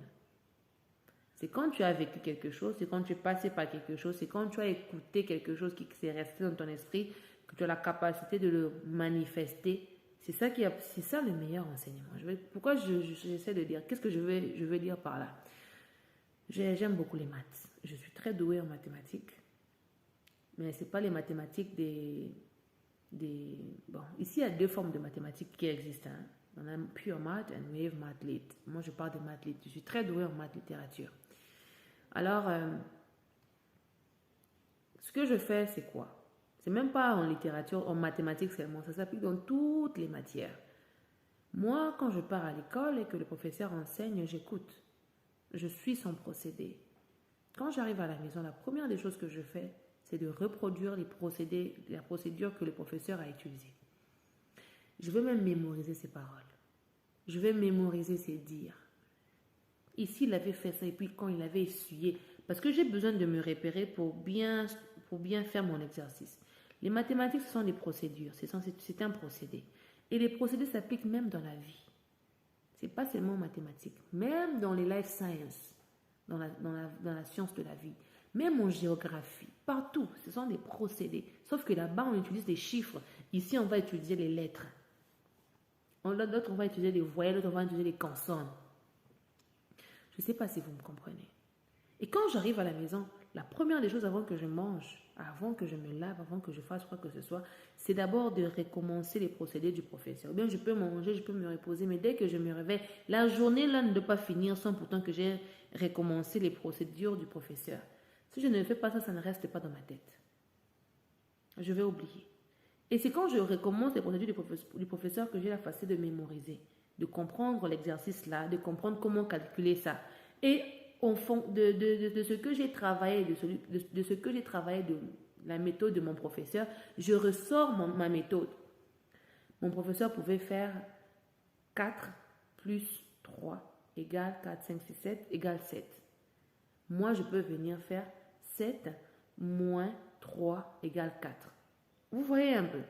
C'est quand tu as vécu quelque chose, c'est quand tu es passé par quelque chose, c'est quand tu as écouté quelque chose qui s'est resté dans ton esprit, que tu as la capacité de le manifester. C'est ça le meilleur enseignement. Pourquoi j'essaie de dire, qu'est-ce que je veux dire par là? J'aime beaucoup les maths. Je suis très douée en mathématiques. Mais ce n'est pas les mathématiques Bon, ici, il y a deux formes de mathématiques qui existent. Hein. On a pure math et wave math lit. Moi, je parle de math lit. Je suis très douée en maths littérature. Alors, ce que je fais, c'est quoi? C'est même pas en littérature, en mathématiques seulement. Ça s'applique dans toutes les matières. Moi, quand je pars à l'école et que le professeur enseigne, j'écoute. Je suis son procédé. Quand j'arrive à la maison, la première des choses que je fais, c'est de reproduire la procédure que le professeur a utilisée. Je vais même mémoriser ses paroles. Je vais mémoriser ses dires. Ici, il avait fait ça et puis quand il avait essuyé, parce que j'ai besoin de me repérer pour bien faire mon exercice. Les mathématiques, ce sont des procédures, c'est un procédé. Et les procédés s'appliquent même dans la vie. Ce n'est pas seulement mathématiques, même dans les life sciences, dans la science de la vie. Même en géographie, partout, ce sont des procédés. Sauf que là-bas, on utilise des chiffres. Ici, on va utiliser les lettres. D'autres, on va utiliser les voyelles, d'autres, on va utiliser les consonnes. Je ne sais pas si vous me comprenez. Et quand j'arrive à la maison, la première des choses avant que je mange, avant que je me lave, avant que je fasse quoi que ce soit, c'est d'abord de recommencer les procédés du professeur. Bien, je peux manger, je peux me reposer, mais dès que je me réveille, la journée là ne doit pas finir sans pourtant que j'ai recommencé les procédures du professeur. Si je ne fais pas ça, ça ne reste pas dans ma tête. Je vais oublier. Et c'est quand je recommence les procédures du professeur que j'ai la facilité de mémoriser, de comprendre l'exercice là, de comprendre comment calculer ça. Et au fond de ce que j'ai travaillé, de ce que j'ai travaillé de la méthode de mon professeur, je ressors ma méthode. Mon professeur pouvait faire 4 plus 3 égale 4, 5, 6, 7 égale 7. Moi, je peux venir faire 7 moins 3 égale 4. Vous voyez un peu.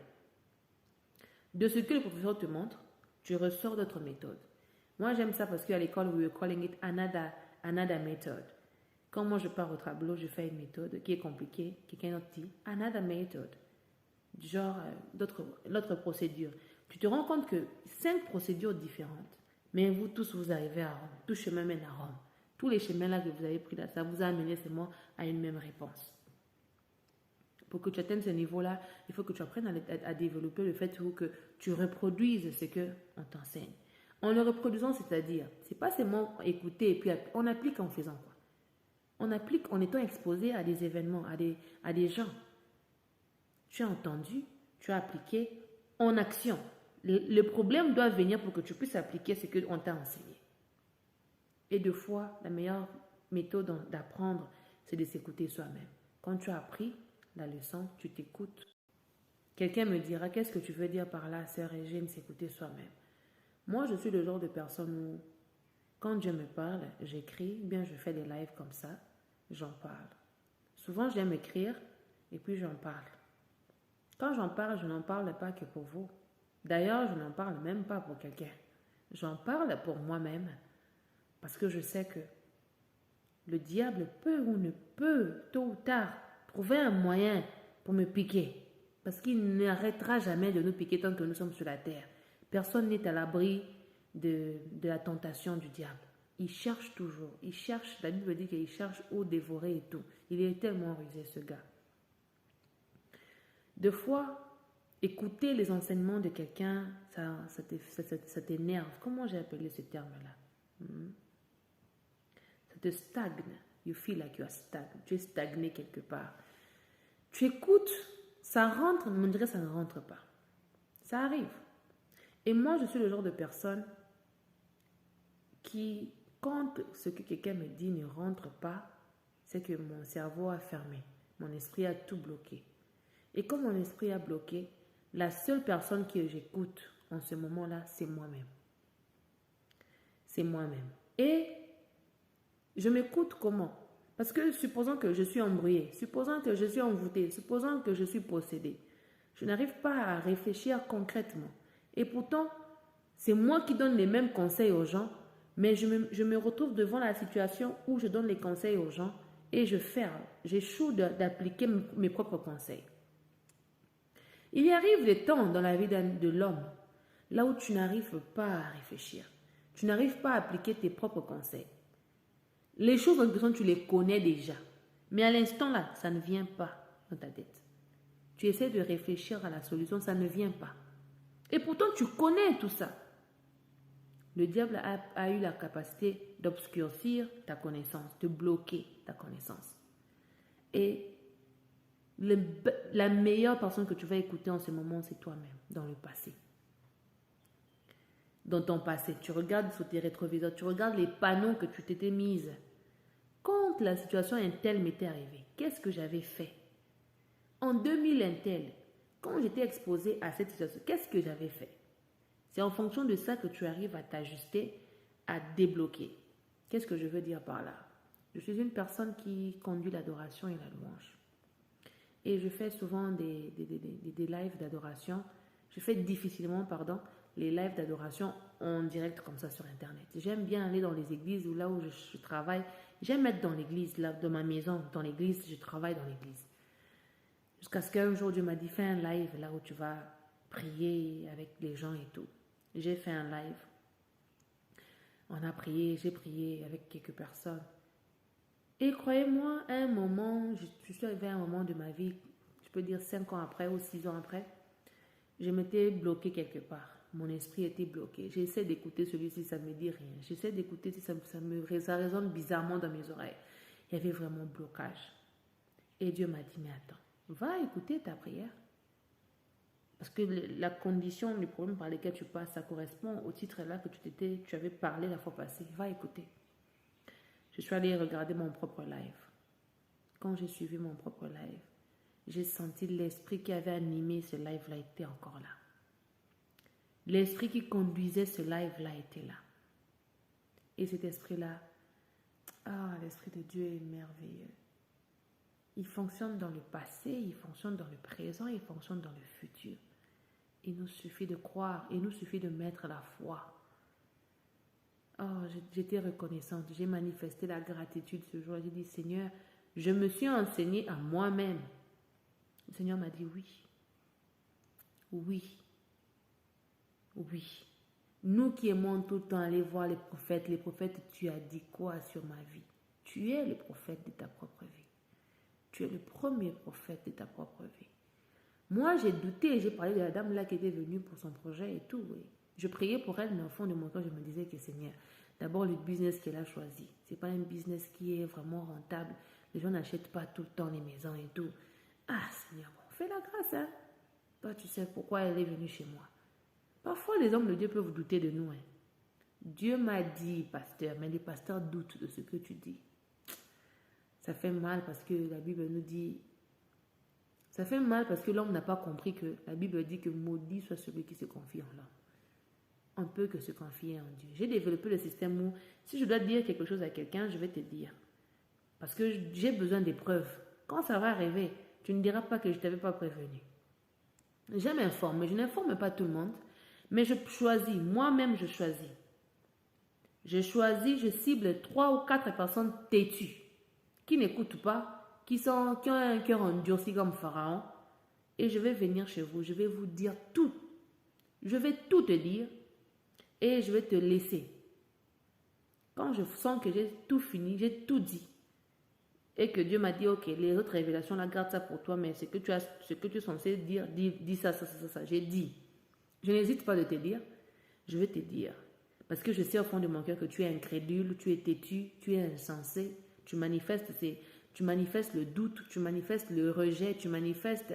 De ce que le professeur te montre, tu ressors d'autres méthodes. Moi, j'aime ça parce qu'à l'école, we were calling it another method. Quand moi, je pars au tableau, je fais une méthode qui est compliquée. Quelqu'un d'autre dit another method. Genre, l'autre procédure. Tu te rends compte que 5 procédures différentes, mais vous tous, vous arrivez à Rome. Tout chemin mène à Rome. Tous les chemins là que vous avez pris là, ça vous a amené seulement à une même réponse. Pour que tu atteignes ce niveau-là, il faut que tu apprennes à développer le fait que tu reproduises ce qu'on t'enseigne. En le reproduisant, c'est-à-dire, c'est pas seulement écouter et puis on applique en faisant quoi. On applique en étant exposé à des événements, à des gens. Tu as entendu, tu as appliqué en action. Le problème doit venir pour que tu puisses appliquer ce qu'on t'a enseigné. Et deux fois, la meilleure méthode d'apprendre, c'est de s'écouter soi-même. Quand tu as appris la leçon, tu t'écoutes. Quelqu'un me dira, qu'est-ce que tu veux dire par là, sœur Régine, s'écouter soi-même. Moi, je suis le genre de personne où, quand Dieu me parle, j'écris, bien je fais des lives comme ça, j'en parle. Souvent, j'aime écrire et puis j'en parle. Quand j'en parle, je n'en parle pas que pour vous. D'ailleurs, je n'en parle même pas pour quelqu'un. J'en parle pour moi-même parce que je sais que le diable peut ou ne peut, tôt ou tard, trouver un moyen pour me piquer. Parce qu'il n'arrêtera jamais de nous piquer tant que nous sommes sur la terre. Personne n'est à l'abri de la tentation du diable. Il cherche toujours. Il cherche, la Bible dit qu'il cherche où dévorer et tout. Il est tellement rusé, ce gars. Deux fois, écouter les enseignements de quelqu'un, ça t'énerve. Comment j'ai appelé ce terme-là? Ça te stagne. You feel like you are stagnant. Tu es stagné quelque part. Tu écoutes, ça rentre, mais on dirait que ça ne rentre pas. Ça arrive. Et moi, je suis le genre de personne qui, quand ce que quelqu'un me dit ne rentre pas, c'est que mon cerveau a fermé. Mon esprit a tout bloqué. Et comme mon esprit a bloqué, la seule personne que j'écoute en ce moment-là, c'est moi-même. C'est moi-même. Et je m'écoute comment? Parce que supposons que je suis embrouillée, supposons que je suis envoûtée, supposons que je suis possédée. Je n'arrive pas à réfléchir concrètement. Et pourtant, c'est moi qui donne les mêmes conseils aux gens, mais je me retrouve devant la situation où je donne les conseils aux gens et j'échoue d'appliquer mes propres conseils. Il y arrive des temps dans la vie de l'homme, là où tu n'arrives pas à réfléchir. Tu n'arrives pas à appliquer tes propres conseils. Les choses en question, tu les connais déjà. Mais à l'instant là, ça ne vient pas dans ta tête. Tu essaies de réfléchir à la solution, ça ne vient pas. Et pourtant, tu connais tout ça. Le diable a eu la capacité d'obscurcir ta connaissance, de bloquer ta connaissance. Et la meilleure personne que tu vas écouter en ce moment, c'est toi-même, dans le passé. Dans ton passé, tu regardes sur tes rétroviseurs, tu regardes les panneaux que tu t'étais mise. Quand la situation Intel m'était arrivée, qu'est-ce que j'avais fait? En 2000 Intel, quand j'étais exposée à cette situation, qu'est-ce que j'avais fait? C'est en fonction de ça que tu arrives à t'ajuster, à débloquer. Qu'est-ce que je veux dire par là? Je suis une personne qui conduit l'adoration et la louange. Et je fais souvent des lives d'adoration. Je fais difficilement, les lives d'adoration en direct comme ça sur Internet. J'aime bien aller dans les églises ou là où je travaille. J'aime être dans l'église, là, dans ma maison, dans l'église, je travaille dans l'église. Jusqu'à ce qu'un jour, Dieu m'a dit, fais un live là où tu vas prier avec les gens et tout. J'ai fait un live. On a prié, j'ai prié avec quelques personnes. Et croyez-moi, à un moment, je suis arrivée à un moment de ma vie, je peux dire 5 ans après ou 6 ans après, je m'étais bloquée quelque part. Mon esprit était bloqué. J'essaie d'écouter celui-ci, ça ne me dit rien. J'essaie d'écouter si ça résonne bizarrement dans mes oreilles. Il y avait vraiment blocage. Et Dieu m'a dit, mais attends, va écouter ta prière. Parce que la condition, le problème par lequel tu passes, ça correspond au titre là que tu avais parlé la fois passée. Va écouter. Je suis allée regarder mon propre live. Quand j'ai suivi mon propre live, j'ai senti l'esprit qui avait animé ce live-là était encore là. L'esprit qui conduisait ce live-là était là. Et cet esprit-là, l'esprit de Dieu est merveilleux. Il fonctionne dans le passé, il fonctionne dans le présent, il fonctionne dans le futur. Il nous suffit de croire, il nous suffit de mettre la foi. J'étais reconnaissante, j'ai manifesté la gratitude ce jour. J'ai dit, Seigneur, je me suis enseignée à moi-même. Le Seigneur m'a dit oui. Oui. Oui. Nous qui aimons tout le temps aller voir les prophètes, tu as dit quoi sur ma vie? Tu es le prophète de ta propre vie. Tu es le premier prophète de ta propre vie. Moi, j'ai douté, j'ai parlé de la dame là qui était venue pour son projet et tout. Oui. Je priais pour elle, mais au fond de mon cœur, je me disais que Seigneur, d'abord le business qu'elle a choisi. Ce n'est pas un business qui est vraiment rentable. Les gens n'achètent pas tout le temps les maisons et tout. Ah, Seigneur, bon, fais la grâce, hein. Toi, tu sais pourquoi elle est venue chez moi. Parfois, les hommes de Dieu peuvent douter de nous. Hein. Dieu m'a dit, pasteur, mais les pasteurs doutent de ce que tu dis. Ça fait mal parce que la Bible nous dit... Ça fait mal parce que l'homme n'a pas compris que la Bible dit que maudit soit celui qui se confie en l'homme. On peut que se confier en Dieu. J'ai développé le système où si je dois dire quelque chose à quelqu'un, je vais te dire. Parce que j'ai besoin des preuves. Quand ça va arriver, tu ne diras pas que je ne t'avais pas prévenu. Je m'informe, mais je n'informe pas tout le monde. Mais je choisis, moi-même je choisis. Je choisis, je cible 3 ou 4 personnes têtues, qui n'écoutent pas, qui ont un cœur endurci comme Pharaon. Et je vais venir chez vous, je vais vous dire tout. Je vais tout te dire et je vais te laisser. Quand je sens que j'ai tout fini, j'ai tout dit. Et que Dieu m'a dit, ok, les autres révélations, là, garde ça pour toi, mais ce que tu es censé dire, dis ça. J'ai dit. Je n'hésite pas de te dire, je vais te dire. Parce que je sais au fond de mon cœur que tu es incrédule, tu es têtu, tu es insensé, tu manifestes le doute, tu manifestes le rejet, tu manifestes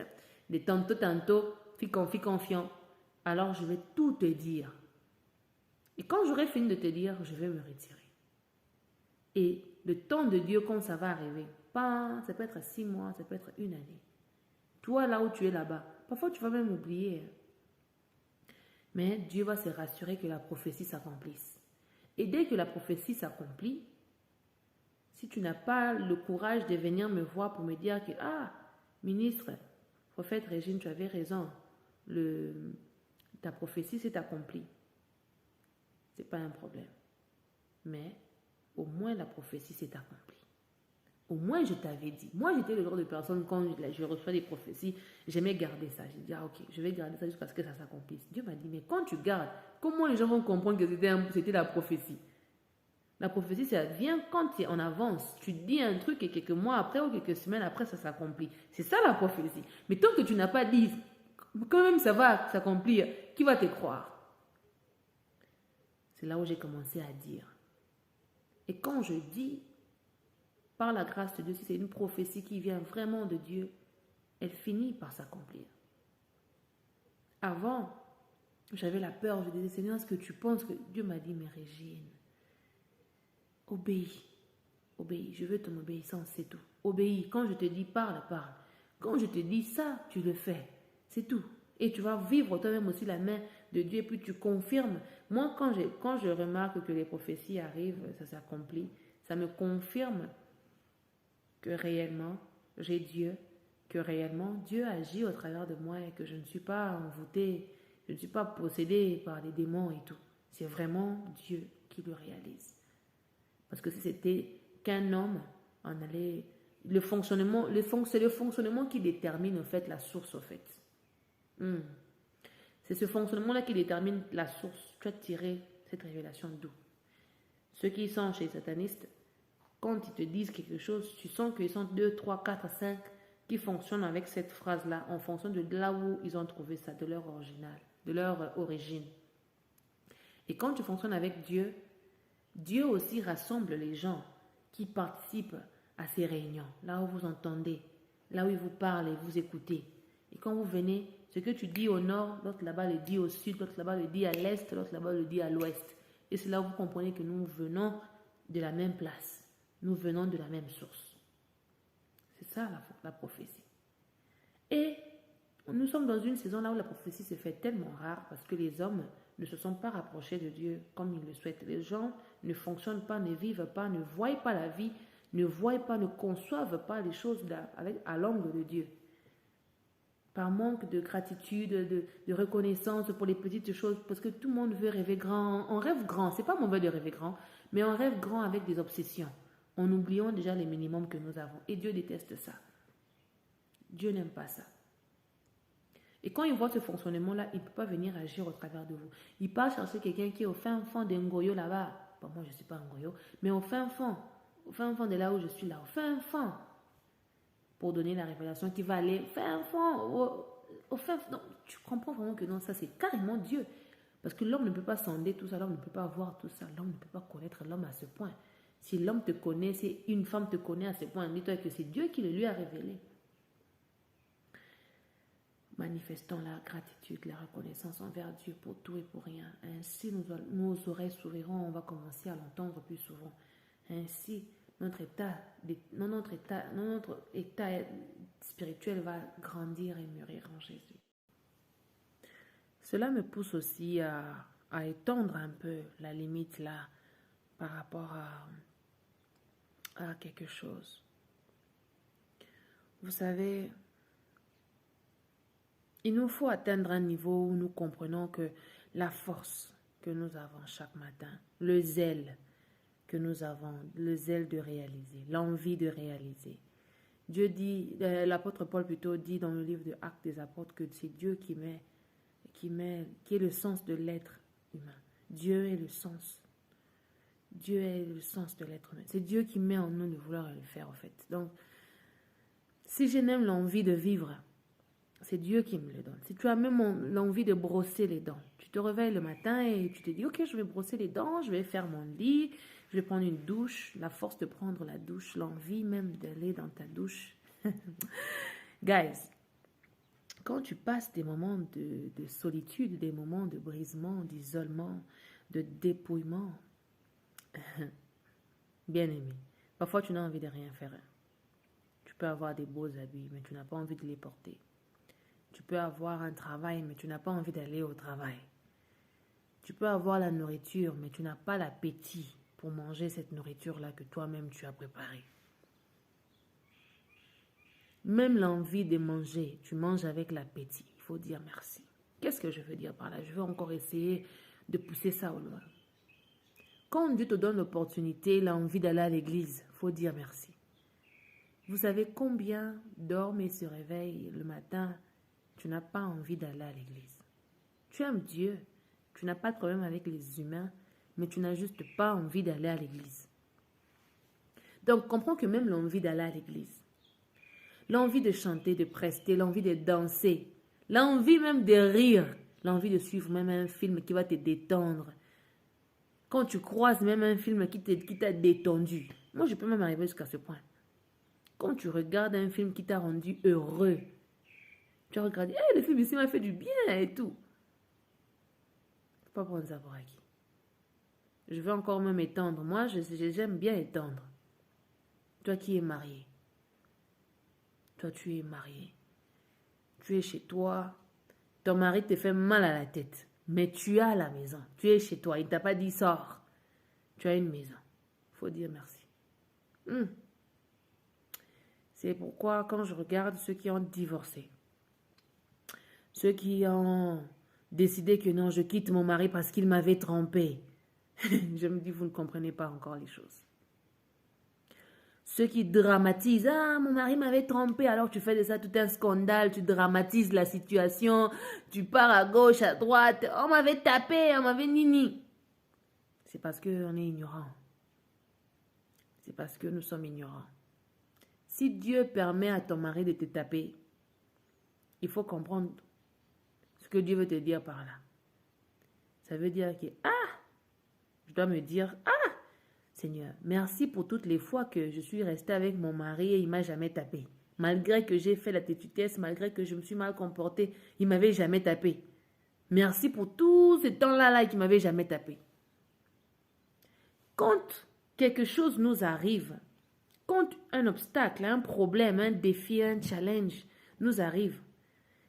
des tantôt, fais confiant. Alors je vais tout te dire. Et quand j'aurai fini de te dire, je vais me retirer. Et le temps de Dieu, quand ça va arriver, ça peut être 6 mois, ça peut être 1 année. Toi, là où tu es là-bas, parfois tu vas même oublier. Mais Dieu va se rassurer que la prophétie s'accomplisse. Et dès que la prophétie s'accomplit, si tu n'as pas le courage de venir me voir pour me dire que, ministre, prophète Régine, tu avais raison, ta prophétie s'est accomplie. Ce n'est pas un problème. Mais au moins la prophétie s'est accomplie. Au moins je t'avais dit. Moi j'étais le genre de personne, quand je reçois des prophéties, j'aimais garder ça. J'ai dit, ok, je vais garder ça jusqu'à ce que ça s'accomplisse. Dieu m'a dit, mais quand tu gardes, comment les gens vont comprendre que c'était la prophétie? La prophétie, ça vient quand tu es en avance. Tu dis un truc et quelques mois après ou quelques semaines après, ça s'accomplit. C'est ça la prophétie. Mais tant que tu n'as pas dit, quand même ça va s'accomplir, qui va te croire? C'est là où j'ai commencé à dire. Et quand je dis, par la grâce de Dieu, si c'est une prophétie qui vient vraiment de Dieu, elle finit par s'accomplir. Avant, j'avais la peur, je disais, Seigneur, est-ce que tu penses que Dieu m'a dit, mais Régine, obéis, je veux ton obéissance, c'est tout. Obéis, quand je te dis parle. Quand je te dis ça, tu le fais, c'est tout. Et tu vas vivre toi-même aussi la main de Dieu et puis tu confirmes. Moi, quand je remarque que les prophéties arrivent, ça s'accomplit, ça me confirme que réellement, j'ai Dieu, que réellement, Dieu agit au travers de moi et que je ne suis pas envoûtée, je ne suis pas possédée par les démons et tout. C'est vraiment Dieu qui le réalise. Parce que si c'était qu'un homme, on allait... c'est le fonctionnement qui détermine en fait la source, en fait. C'est ce fonctionnement-là qui détermine la source. Tu as tiré cette révélation d'où? Ceux qui sont chez les satanistes, quand ils te disent quelque chose, tu sens qu'ils sont 2, 3, 4, 5 qui fonctionnent avec cette phrase-là en fonction de là où ils ont trouvé ça, de leur original, de leur origine. Et quand tu fonctionnes avec Dieu, Dieu aussi rassemble les gens qui participent à ces réunions, là où vous entendez, là où il vous parle et vous écoutez. Et quand vous venez, ce que tu dis au nord, l'autre là-bas le dit au sud, l'autre là-bas le dit à l'est, l'autre là-bas le dit à l'ouest. Et c'est là où vous comprenez que nous venons de la même place. Nous venons de la même source. C'est ça la prophétie. Et nous sommes dans une saison là où la prophétie se fait tellement rare parce que les hommes ne se sont pas rapprochés de Dieu comme ils le souhaitent. Les gens ne fonctionnent pas, ne vivent pas, ne voient pas la vie, ne voient pas, ne conçoivent pas les choses à l'angle de Dieu. Par manque de gratitude, de reconnaissance pour les petites choses, parce que tout le monde veut rêver grand. On rêve grand, c'est pas mauvais de rêver grand, mais on rêve grand avec des obsessions. En oubliant déjà les minimums que nous avons. Et Dieu déteste ça. Dieu n'aime pas ça. Et quand il voit ce fonctionnement-là, il ne peut pas venir agir au travers de vous. Il part chercher quelqu'un qui est au fin fond d'un goyot là-bas. Bon, moi, je ne suis pas un goyot, mais au fin fond de là où je suis là, au fin fond. pour donner la révélation qui va aller faire fond, au fin fond. Donc, tu comprends vraiment que non, ça c'est carrément Dieu. Parce que l'homme ne peut pas sonder tout ça, l'homme ne peut pas voir tout ça, l'homme ne peut pas connaître l'homme à ce point. Si l'homme te connaît, si une femme te connaît à ce point, dis-toi que c'est Dieu qui le lui a révélé. Manifestons la gratitude, la reconnaissance envers Dieu pour tout et pour rien. Ainsi, nos oreilles s'ouvriront, on va commencer à l'entendre plus souvent. Ainsi, notre état spirituel va grandir et mûrir en Jésus. Cela me pousse aussi à étendre un peu la limite là par rapport à quelque chose. Vous savez, il nous faut atteindre un niveau où nous comprenons que la force que nous avons chaque matin, le zèle que nous avons, le zèle de réaliser, l'envie de réaliser. Dieu dit, l'apôtre Paul plutôt dit dans le livre de Actes des Apôtres que c'est Dieu qui est le sens de l'être humain. Dieu est le sens. Dieu est le sens de l'être humain. C'est Dieu qui met en nous de vouloir le faire en fait. Donc, si je n'aime l'envie de vivre, c'est Dieu qui me le donne. Si tu as même l'envie de brosser les dents, tu te réveilles le matin et tu te dis, ok, je vais brosser les dents, je vais faire mon lit, je vais prendre une douche, la force de prendre la douche, l'envie même d'aller dans ta douche. Guys, quand tu passes des moments de solitude, des moments de brisement, d'isolement, de dépouillement, bien aimé, parfois tu n'as envie de rien faire. Tu peux avoir des beaux habits, mais tu n'as pas envie de les porter. Tu peux avoir un travail, mais tu n'as pas envie d'aller au travail. Tu peux avoir la nourriture, mais tu n'as pas l'appétit pour manger cette nourriture-là que toi-même tu as préparée. Même l'envie de manger, tu manges avec l'appétit. Il faut dire merci. Qu'est-ce que je veux dire par là? Je veux encore essayer de pousser ça au loin. Quand Dieu te donne l'opportunité, l'envie d'aller à l'église, il faut dire merci. Vous savez combien dorment et se réveillent le matin, tu n'as pas envie d'aller à l'église. Tu aimes Dieu, tu n'as pas de problème avec les humains, mais tu n'as juste pas envie d'aller à l'église. Donc, comprends que même l'envie d'aller à l'église, l'envie de chanter, de prester, l'envie de danser, l'envie même de rire, l'envie de suivre même un film qui va te détendre. Quand tu croises même un film qui t'a détendu. Moi, je peux même arriver jusqu'à ce point. Quand tu regardes un film qui t'a rendu heureux, tu as regardé, le film ici m'a fait du bien et tout. Faut pas prendre ça pour acquis. Je veux encore même étendre. Moi, j'aime bien étendre. Toi qui es marié. Toi, tu es marié. Tu es chez toi. Ton mari te fait mal à la tête. Mais tu as la maison. Tu es chez toi. Il ne t'a pas dit sors. Tu as une maison. Il faut dire merci. C'est pourquoi quand je regarde ceux qui ont divorcé, ceux qui ont décidé que non, je quitte mon mari parce qu'il m'avait trompé, je me dis, vous ne comprenez pas encore les choses. Ceux qui dramatisent, mon mari m'avait trompé, alors tu fais de ça tout un scandale, tu dramatises la situation, tu pars à gauche, à droite, on m'avait tapé, on m'avait nini. C'est parce qu'on est ignorant. C'est parce que nous sommes ignorants. Si Dieu permet à ton mari de te taper, il faut comprendre ce que Dieu veut te dire par là. Ça veut dire que, je dois me dire, Seigneur, merci pour toutes les fois que je suis restée avec mon mari et il ne m'a jamais tapé. Malgré que j'ai fait la têtutesse, malgré que je me suis mal comportée, il ne m'avait jamais tapé. Merci pour tout ce temps-là qu'il ne m'avait jamais tapé. Quand quelque chose nous arrive, quand un obstacle, un problème, un défi, un challenge nous arrive,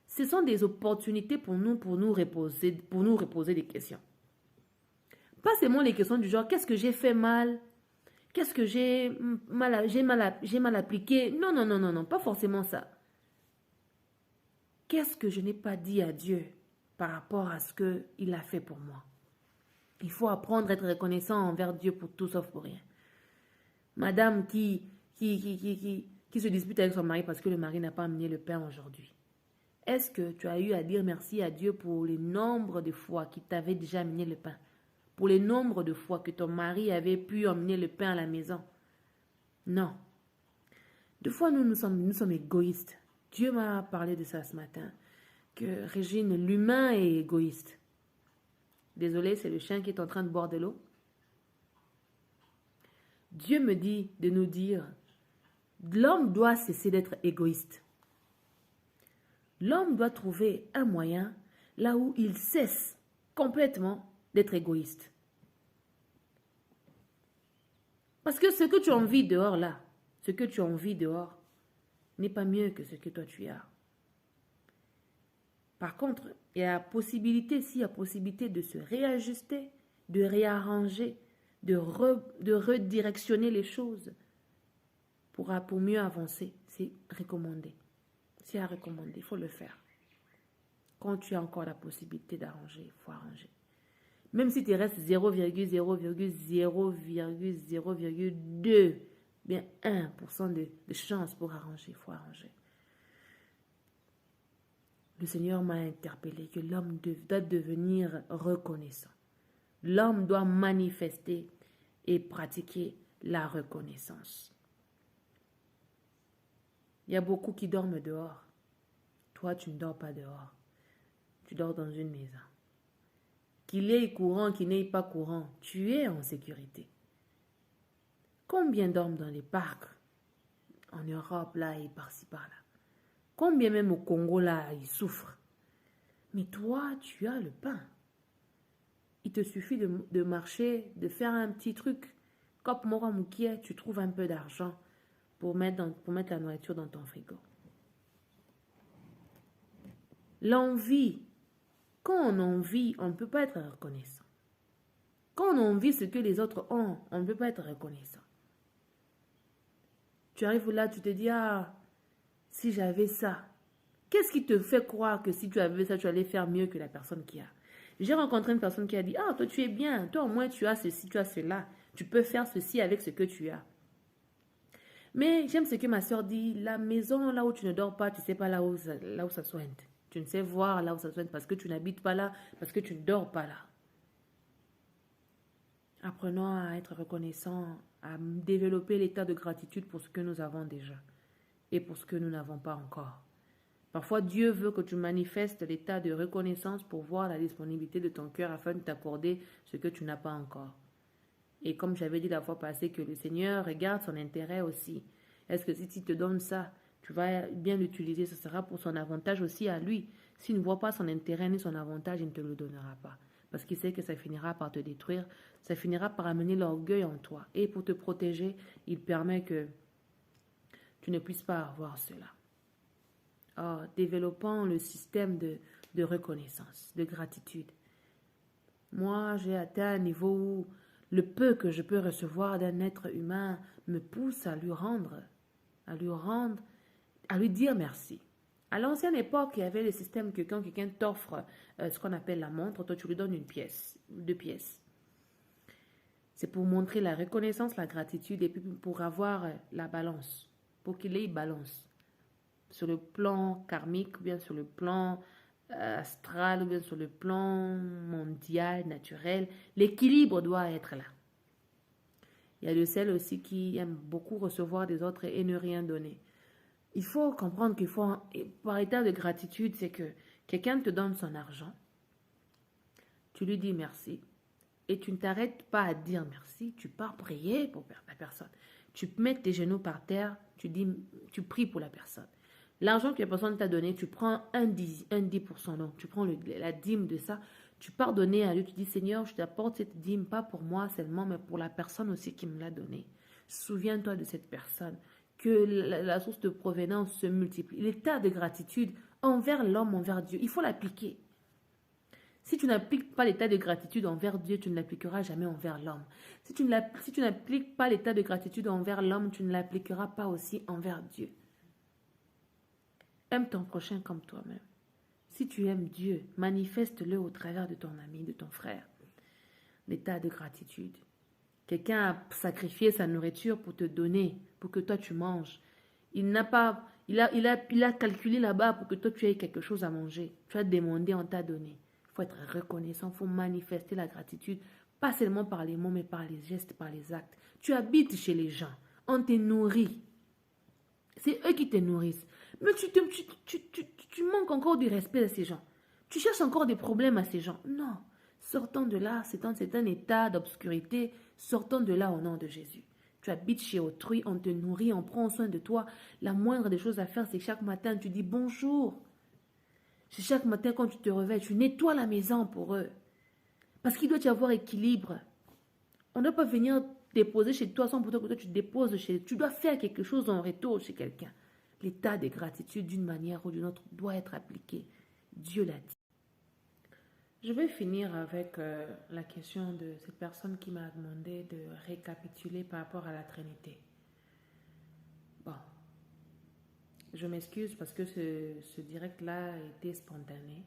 ce sont des opportunités pour nous reposer des questions. Pas seulement les questions du genre, qu'est-ce que j'ai fait mal? Qu'est-ce que j'ai mal appliqué? Non, pas forcément ça. Qu'est-ce que je n'ai pas dit à Dieu par rapport à ce qu'il a fait pour moi? Il faut apprendre à être reconnaissant envers Dieu pour tout sauf pour rien. Madame qui se dispute avec son mari parce que le mari n'a pas amené le pain aujourd'hui. Est-ce que tu as eu à dire merci à Dieu pour le nombre de fois qu'il t'avait déjà amené le pain? Pour le nombre de fois que ton mari avait pu emmener le pain à la maison? Non. Deux fois, nous sommes égoïstes. Dieu m'a parlé de ça ce matin. Que Régine, l'humain est égoïste. Désolé, c'est le chien qui est en train de boire de l'eau. Dieu me dit de nous dire, l'homme doit cesser d'être égoïste. L'homme doit trouver un moyen là où il cesse complètement d'être égoïste. Parce que ce que tu as envie dehors là, ce que tu as envie dehors, n'est pas mieux que ce que toi tu as. Par contre, il y a possibilité, s'il y a possibilité de se réajuster, de réarranger, de redirectionner les choses pour mieux avancer. C'est recommandé. C'est à recommander, il faut le faire. Quand tu as encore la possibilité d'arranger, il faut arranger. Même si tu restes 0,0,0,0,2, bien 1% de chance pour arranger, il faut arranger. Le Seigneur m'a interpellé que l'homme doit devenir reconnaissant. L'homme doit manifester et pratiquer la reconnaissance. Il y a beaucoup qui dorment dehors. Toi, tu ne dors pas dehors. Tu dors dans une maison. Qu'il ait courant, qu'il n'ait pas courant, tu es en sécurité. Combien dorment dans les parcs en Europe, là et par-ci, par-là? Combien même au Congo, là, ils souffrent? Mais toi, tu as le pain. Il te suffit de marcher, de faire un petit truc. Comme Mora Moukia, tu trouves un peu d'argent pour mettre la nourriture dans ton frigo. L'envie. Quand on envie, on ne peut pas être reconnaissant. Quand on envie ce que les autres ont, on ne peut pas être reconnaissant. Tu arrives là, tu te dis, ah, si j'avais ça. Qu'est-ce qui te fait croire que si tu avais ça, tu allais faire mieux que la personne qui a? J'ai rencontré une personne qui a dit, ah, toi tu es bien, toi au moins tu as ceci, tu as cela. Tu peux faire ceci avec ce que tu as. Mais j'aime ce que ma soeur dit, la maison là où tu ne dors pas, tu ne sais pas là où ça soigne. Tu ne sais voir là où ça soigne parce que tu n'habites pas là, parce que tu ne dors pas là. Apprenons à être reconnaissants, à développer l'état de gratitude pour ce que nous avons déjà et pour ce que nous n'avons pas encore. Parfois, Dieu veut que tu manifestes l'état de reconnaissance pour voir la disponibilité de ton cœur afin de t'accorder ce que tu n'as pas encore. Et comme j'avais dit la fois passée, que le Seigneur regarde son intérêt aussi. Est-ce que si tu te donnes ça, tu vas bien l'utiliser, ce sera pour son avantage aussi à lui. S'il ne voit pas son intérêt ni son avantage, il ne te le donnera pas. Parce qu'il sait que ça finira par te détruire, ça finira par amener l'orgueil en toi. Et pour te protéger, il permet que tu ne puisses pas avoir cela. Oh, développons le système de reconnaissance, de gratitude. Moi, j'ai atteint un niveau où le peu que je peux recevoir d'un être humain me pousse à lui dire merci. À l'ancienne époque, il y avait le système que quand quelqu'un t'offre ce qu'on appelle la montre, toi tu lui donnes une pièce, 2 pièces. C'est pour montrer la reconnaissance, la gratitude et puis pour avoir la balance, pour qu'il ait balance. Sur le plan karmique, ou bien sur le plan astral, ou bien sur le plan mondial, naturel, l'équilibre doit être là. Il y a de celles aussi qui aiment beaucoup recevoir des autres et ne rien donner. Il faut comprendre qu'il faut, par état de gratitude, c'est que quelqu'un te donne son argent, tu lui dis merci, et tu ne t'arrêtes pas à dire merci, tu pars prier pour la personne. Tu mets tes genoux par terre, tu pries pour la personne. L'argent que la personne t'a donné, tu prends un 10%, donc tu prends la dîme de ça, tu pars donner à Dieu, tu dis Seigneur, je t'apporte cette dîme, pas pour moi seulement, mais pour la personne aussi qui me l'a donnée. Souviens-toi de cette personne, que la source de provenance se multiplie. L'état de gratitude envers l'homme, envers Dieu, il faut l'appliquer. Si tu n'appliques pas l'état de gratitude envers Dieu, tu ne l'appliqueras jamais envers l'homme. Si tu n'appliques pas l'état de gratitude envers l'homme, tu ne l'appliqueras pas aussi envers Dieu. Aime ton prochain comme toi-même. Si tu aimes Dieu, manifeste-le au travers de ton ami, de ton frère. L'état de gratitude. Quelqu'un a sacrifié sa nourriture pour te donner, pour que toi tu manges. Il a calculé là-bas pour que toi tu aies quelque chose à manger. Tu as demandé, on t'a donné. Il faut être reconnaissant, il faut manifester la gratitude, pas seulement par les mots, mais par les gestes, par les actes. Tu habites chez les gens, on te nourrit. C'est eux qui te nourrissent. Mais tu manques encore du respect à ces gens. Tu cherches encore des problèmes à ces gens. Non. Sortons de là. C'est un état d'obscurité. Sortons de là au nom de Jésus. Tu habites chez autrui, on te nourrit, on prend soin de toi. La moindre des choses à faire, c'est chaque matin, tu dis bonjour. C'est chaque matin, quand tu te réveilles, tu nettoies la maison pour eux. Parce qu'il doit y avoir équilibre. On ne doit pas venir déposer chez toi sans pourtant que toi tu déposes chez... Tu dois faire quelque chose en retour chez quelqu'un. L'état de gratitude, d'une manière ou d'une autre, doit être appliqué. Dieu l'a dit. Je vais finir avec la question de cette personne qui m'a demandé de récapituler par rapport à la Trinité. Bon, je m'excuse parce que ce direct-là a été spontané.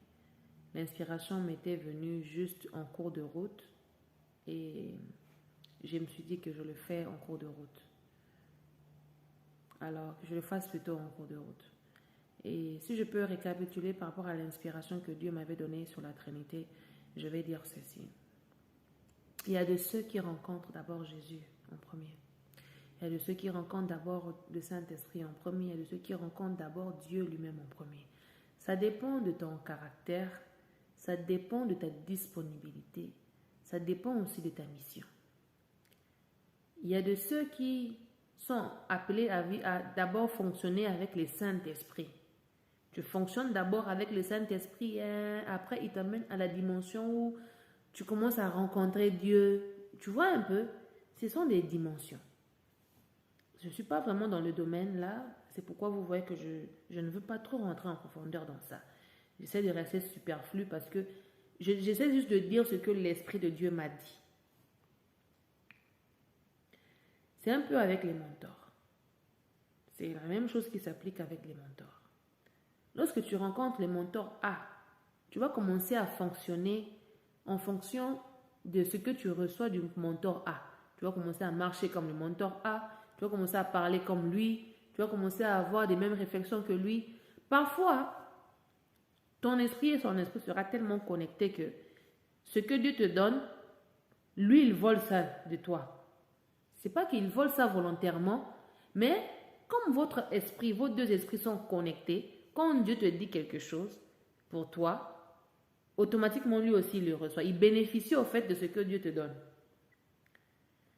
L'inspiration m'était venue juste en cours de route et je me suis dit que je le fais en cours de route. Alors, que je le fasse plutôt en cours de route. Et si je peux récapituler par rapport à l'inspiration que Dieu m'avait donnée sur la Trinité, je vais dire ceci. Il y a de ceux qui rencontrent d'abord Jésus en premier. Il y a de ceux qui rencontrent d'abord le Saint-Esprit en premier. Il y a de ceux qui rencontrent d'abord Dieu lui-même en premier. Ça dépend de ton caractère. Ça dépend de ta disponibilité. Ça dépend aussi de ta mission. Il y a de ceux qui sont appelés à d'abord fonctionner avec le Saint-Esprit. Tu fonctionnes d'abord avec le Saint-Esprit, après il t'amène à la dimension où tu commences à rencontrer Dieu. Tu vois un peu, ce sont des dimensions. Je ne suis pas vraiment dans le domaine là, c'est pourquoi vous voyez que je ne veux pas trop rentrer en profondeur dans ça. J'essaie de rester superflu parce que j'essaie juste de dire ce que l'Esprit de Dieu m'a dit. C'est un peu avec les mentors. C'est la même chose qui s'applique avec les mentors. Lorsque tu rencontres les mentors A, tu vas commencer à fonctionner en fonction de ce que tu reçois du mentor A. Tu vas commencer à marcher comme le mentor A, tu vas commencer à parler comme lui, tu vas commencer à avoir des mêmes réflexions que lui. Parfois, ton esprit et son esprit sera tellement connectés que ce que Dieu te donne, lui, il vole ça de toi. C'est pas qu'il vole ça volontairement, mais comme votre esprit, vos deux esprits sont connectés, quand Dieu te dit quelque chose pour toi, automatiquement lui aussi il le reçoit. Il bénéficie au fait de ce que Dieu te donne.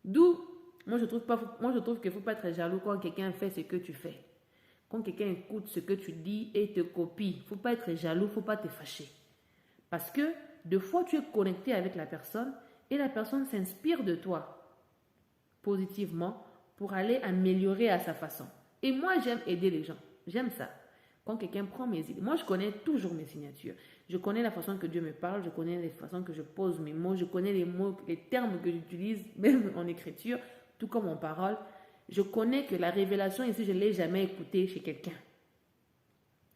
D'où, moi je trouve qu'il ne faut pas être jaloux quand quelqu'un fait ce que tu fais. Quand quelqu'un écoute ce que tu dis et te copie, il ne faut pas être jaloux, il ne faut pas te fâcher. Parce que des fois tu es connecté avec la personne et la personne s'inspire de toi positivement pour aller améliorer à sa façon. Et moi j'aime aider les gens, j'aime ça. Quand quelqu'un prend mes idées, moi je connais toujours mes signatures. Je connais la façon que Dieu me parle, je connais les façons que je pose mes mots, je connais les mots, les termes que j'utilise, même en écriture, tout comme en parole. Je connais que la révélation ici, je ne l'ai jamais écoutée chez quelqu'un.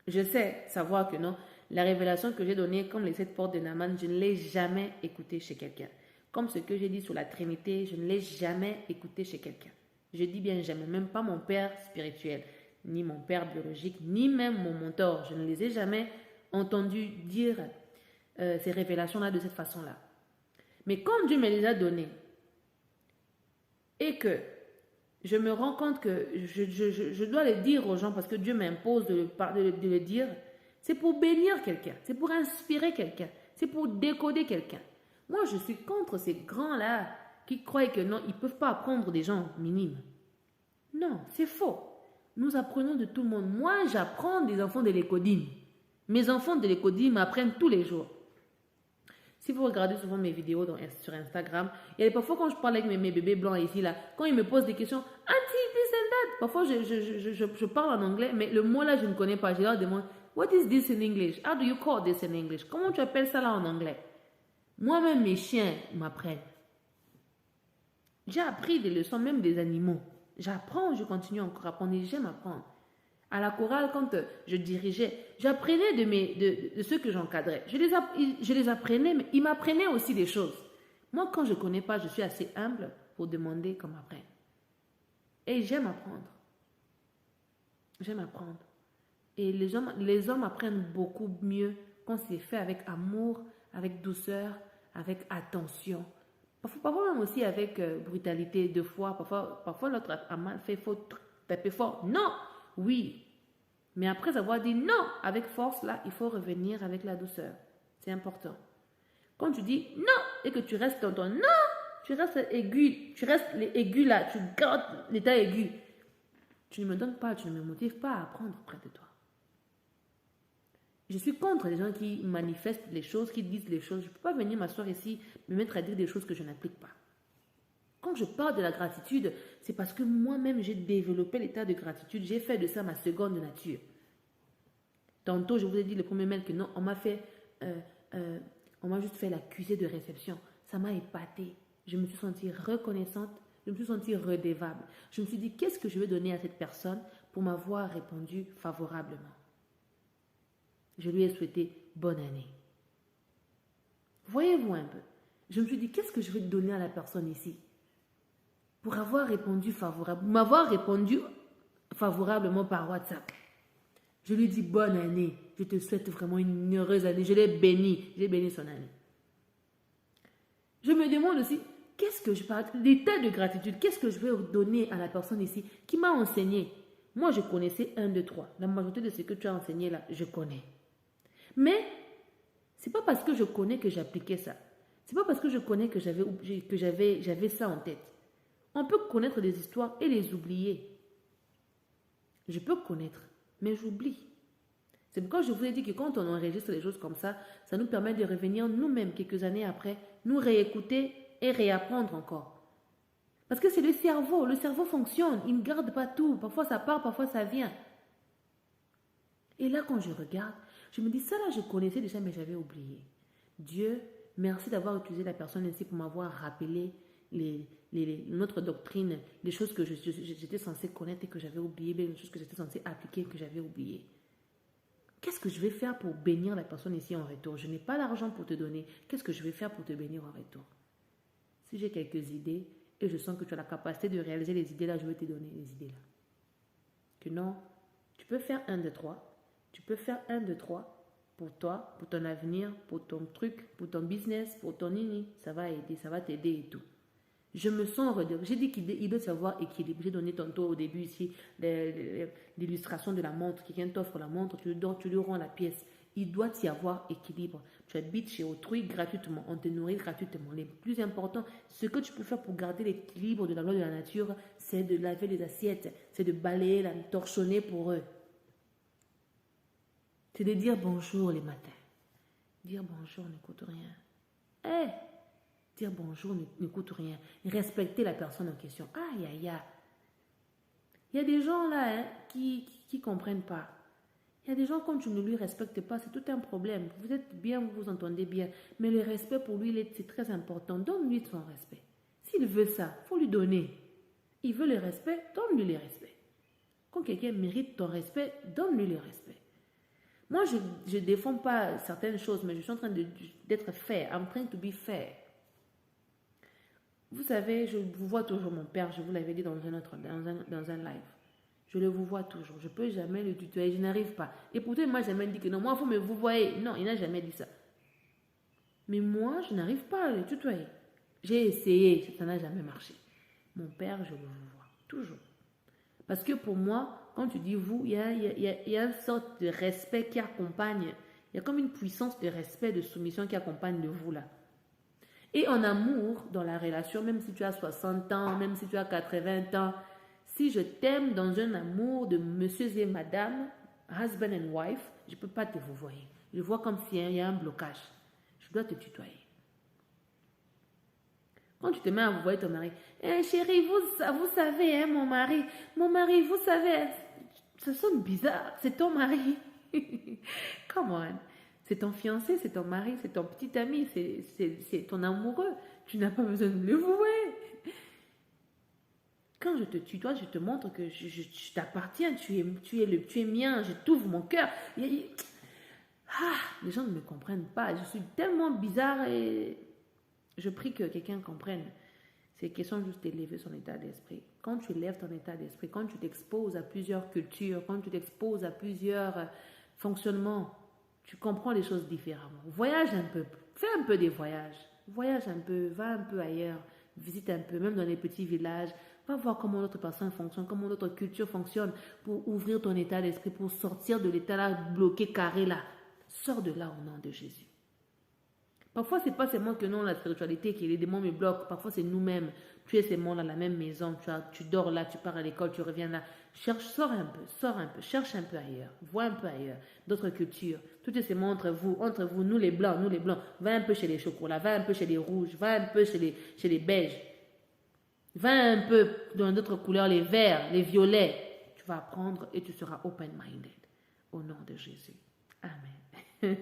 Je sais savoir que non, la révélation que j'ai donnée, comme les 7 portes de Naaman, je ne l'ai jamais écoutée chez quelqu'un. Comme ce que j'ai dit sur la Trinité, je ne l'ai jamais écouté chez quelqu'un. Je dis bien jamais, même pas mon père spirituel, ni mon père biologique, ni même mon mentor. Je ne les ai jamais entendus dire ces révélations-là de cette façon-là. Mais quand Dieu me les a données et que je me rends compte que je dois les dire aux gens parce que Dieu m'impose de le dire, c'est pour bénir quelqu'un, c'est pour inspirer quelqu'un, c'est pour décoder quelqu'un. Moi, je suis contre ces grands-là qui croient que non, ils ne peuvent pas apprendre des gens minimes. Non, c'est faux. Nous apprenons de tout le monde. Moi, j'apprends des enfants de l'écodime. Mes enfants de l'écodime m'apprennent tous les jours. Si vous regardez souvent mes vidéos sur Instagram, et parfois quand je parle avec mes bébés blancs ici, là, quand ils me posent des questions, Auntie, this and that, parfois je parle en anglais, mais le mot là, je ne connais pas. Je leur demande, what is this in English? How do you call this in English? Comment tu appelles ça là en anglais? Moi-même, mes chiens m'apprennent. J'ai appris des leçons, même des animaux. J'apprends, je continue encore à apprendre et j'aime apprendre. À la chorale, quand je dirigeais, j'apprenais de ceux que j'encadrais. Je les apprenais, mais ils m'apprenaient aussi des choses. Moi, quand je ne connais pas, je suis assez humble pour demander qu'on m'apprenne. Et j'aime apprendre. J'aime apprendre. Et les hommes apprennent beaucoup mieux quand c'est fait avec amour, avec douceur, avec attention. Parfois même aussi avec brutalité, 2 fois. Parfois l'autre a mal fait, il faut taper fort. Non! Oui. Mais après avoir dit non avec force, là, il faut revenir avec la douceur. C'est important. Quand tu dis non et que tu restes dans ton non, tu restes aigu, tu restes les aigus là, tu gardes l'état aigu. Tu ne me donnes pas, tu ne me motives pas à apprendre près de toi. Je suis contre les gens qui manifestent les choses, qui disent les choses. Je ne peux pas venir m'asseoir ici, me mettre à dire des choses que je n'applique pas. Quand je parle de la gratitude, c'est parce que moi-même, j'ai développé l'état de gratitude. J'ai fait de ça ma seconde nature. Tantôt, je vous ai dit le premier mail que non, on m'a juste fait l'accusé de réception. Ça m'a épatée. Je me suis sentie reconnaissante. Je me suis sentie redevable. Je me suis dit, qu'est-ce que je vais donner à cette personne pour m'avoir répondu favorablement? Je lui ai souhaité bonne année. Voyez-vous un peu. Je me suis dit, qu'est-ce que je vais donner à la personne ici pour avoir répondu favorablement, m'avoir répondu favorablement par WhatsApp. Je lui dis bonne année. Je te souhaite vraiment une heureuse année. Je l'ai béni. J'ai béni son année. Je me demande aussi, qu'est-ce que je parle, l'état de gratitude, qu'est-ce que je vais donner à la personne ici qui m'a enseigné? Moi, je connaissais 1, 2, 3. La majorité de ce que tu as enseigné là, je connais. Mais, c'est pas parce que je connais que j'appliquais ça. C'est pas parce que je connais que j'avais ça en tête. On peut connaître des histoires et les oublier. Je peux connaître, mais j'oublie. C'est pourquoi je vous ai dit que quand on enregistre les choses comme ça, ça nous permet de revenir nous-mêmes quelques années après, nous réécouter et réapprendre encore. Parce que c'est le cerveau fonctionne, il ne garde pas tout, parfois ça part, parfois ça vient. Et là quand je regarde, je me dis ça là je connaissais déjà mais j'avais oublié. Dieu, merci d'avoir utilisé la personne ainsi pour m'avoir rappelé notre doctrine, les choses que j'étais censée connaître et que j'avais oubliées, les choses que j'étais censée appliquer et que j'avais oubliées. Qu'est-ce que je vais faire pour bénir la personne ici en retour? Je n'ai pas d'argent pour te donner. Qu'est-ce que je vais faire pour te bénir en retour? Si j'ai quelques idées et je sens que tu as la capacité de réaliser les idées là, je vais te donner les idées là. Que non, tu peux faire 1, 2, 3. Tu peux faire 1, 2, 3 pour toi, pour ton avenir, pour ton truc, pour ton business, pour ton nini. Ça va aider, ça va t'aider et tout. Je me sens redevable. J'ai dit qu'il doit savoir équilibre. J'ai donné tantôt au début ici l'illustration de la montre. Quelqu'un t'offre la montre, tu lui rends la pièce. Il doit y avoir équilibre. Tu habites chez autrui gratuitement. On te nourrit gratuitement. Le plus important, ce que tu peux faire pour garder l'équilibre de la loi de la nature, c'est de laver les assiettes. C'est de balayer, torchonner pour eux. C'est de dire bonjour les matins. Dire bonjour ne coûte rien. Dire bonjour ne coûte rien. Respecter la personne en question. Aïe, aïe, aïe. Il y a des gens là qui comprennent pas. Il y a des gens, quand tu ne lui respectes pas, c'est tout un problème. Vous êtes bien, vous vous entendez bien. Mais le respect pour lui, c'est très important. Donne-lui son respect. S'il veut ça, il faut lui donner. Il veut le respect, donne-lui le respect. Quand quelqu'un mérite ton respect, donne-lui le respect. Moi, je ne défends pas certaines choses, mais je suis en train d'être fair. I'm trying to be fair. Vous savez, je vous vois toujours mon père, je vous l'avais dit dans un live. Je le vous vois toujours. Je ne peux jamais le tutoyer, je n'arrive pas. Et pourtant, il ne m'a jamais dit que non, moi, il faut me vous voyez. Non, il n'a jamais dit ça. Mais moi, je n'arrive pas à le tutoyer. J'ai essayé, ça n'a jamais marché. Mon père, je le vous vois toujours. Parce que pour moi, quand tu dis vous, il y a une sorte de respect qui accompagne. Il y a comme une puissance de respect, de soumission qui accompagne le vous là. Et en amour, dans la relation, même si tu as 60 ans, même si tu as 80 ans, si je t'aime dans un amour de monsieur et madame, husband and wife, je ne peux pas te vouvoyer. Je vois comme s'il y a un blocage. Je dois te tutoyer. Quand tu te mets à vouvoyer ton mari, chérie, vous savez, hein, mon mari, vous savez, ça sonne bizarre, c'est ton mari. Come on. C'est ton fiancé, c'est ton mari, c'est ton petit ami, c'est ton amoureux. Tu n'as pas besoin de le vouer. Quand je te tutoie, je te montre que je t'appartiens, tu es mien, je t'ouvre mon cœur. Les gens ne me comprennent pas. Je suis tellement bizarre et je prie que quelqu'un comprenne. C'est question juste d'élever son état d'esprit. Quand tu élèves ton état d'esprit, quand tu t'exposes à plusieurs cultures, quand tu t'exposes à plusieurs fonctionnements, tu comprends les choses différemment. Voyage un peu. Fais un peu des voyages. Voyage un peu. Va un peu ailleurs. Visite un peu. Même dans les petits villages. Va voir comment l'autre personne fonctionne, comment notre culture fonctionne pour ouvrir ton état d'esprit, pour sortir de l'état là bloqué, carré là. Sors de là au nom de Jésus. Parfois, ce n'est pas seulement que non, la spiritualité, que les démons me bloquent. Parfois, c'est nous-mêmes. Tu es seulement dans la même maison. Tu dors là, tu pars à l'école, tu reviens là. Sors un peu, cherche un peu ailleurs. Vois un peu ailleurs. D'autres cultures. Tout est seulement entre vous, nous les blancs. Va un peu chez les chocolats, va un peu chez les rouges, va un peu chez les beiges. Va un peu dans d'autres couleurs, les verts, les violets. Tu vas apprendre et tu seras open-minded. Au nom de Jésus. Amen.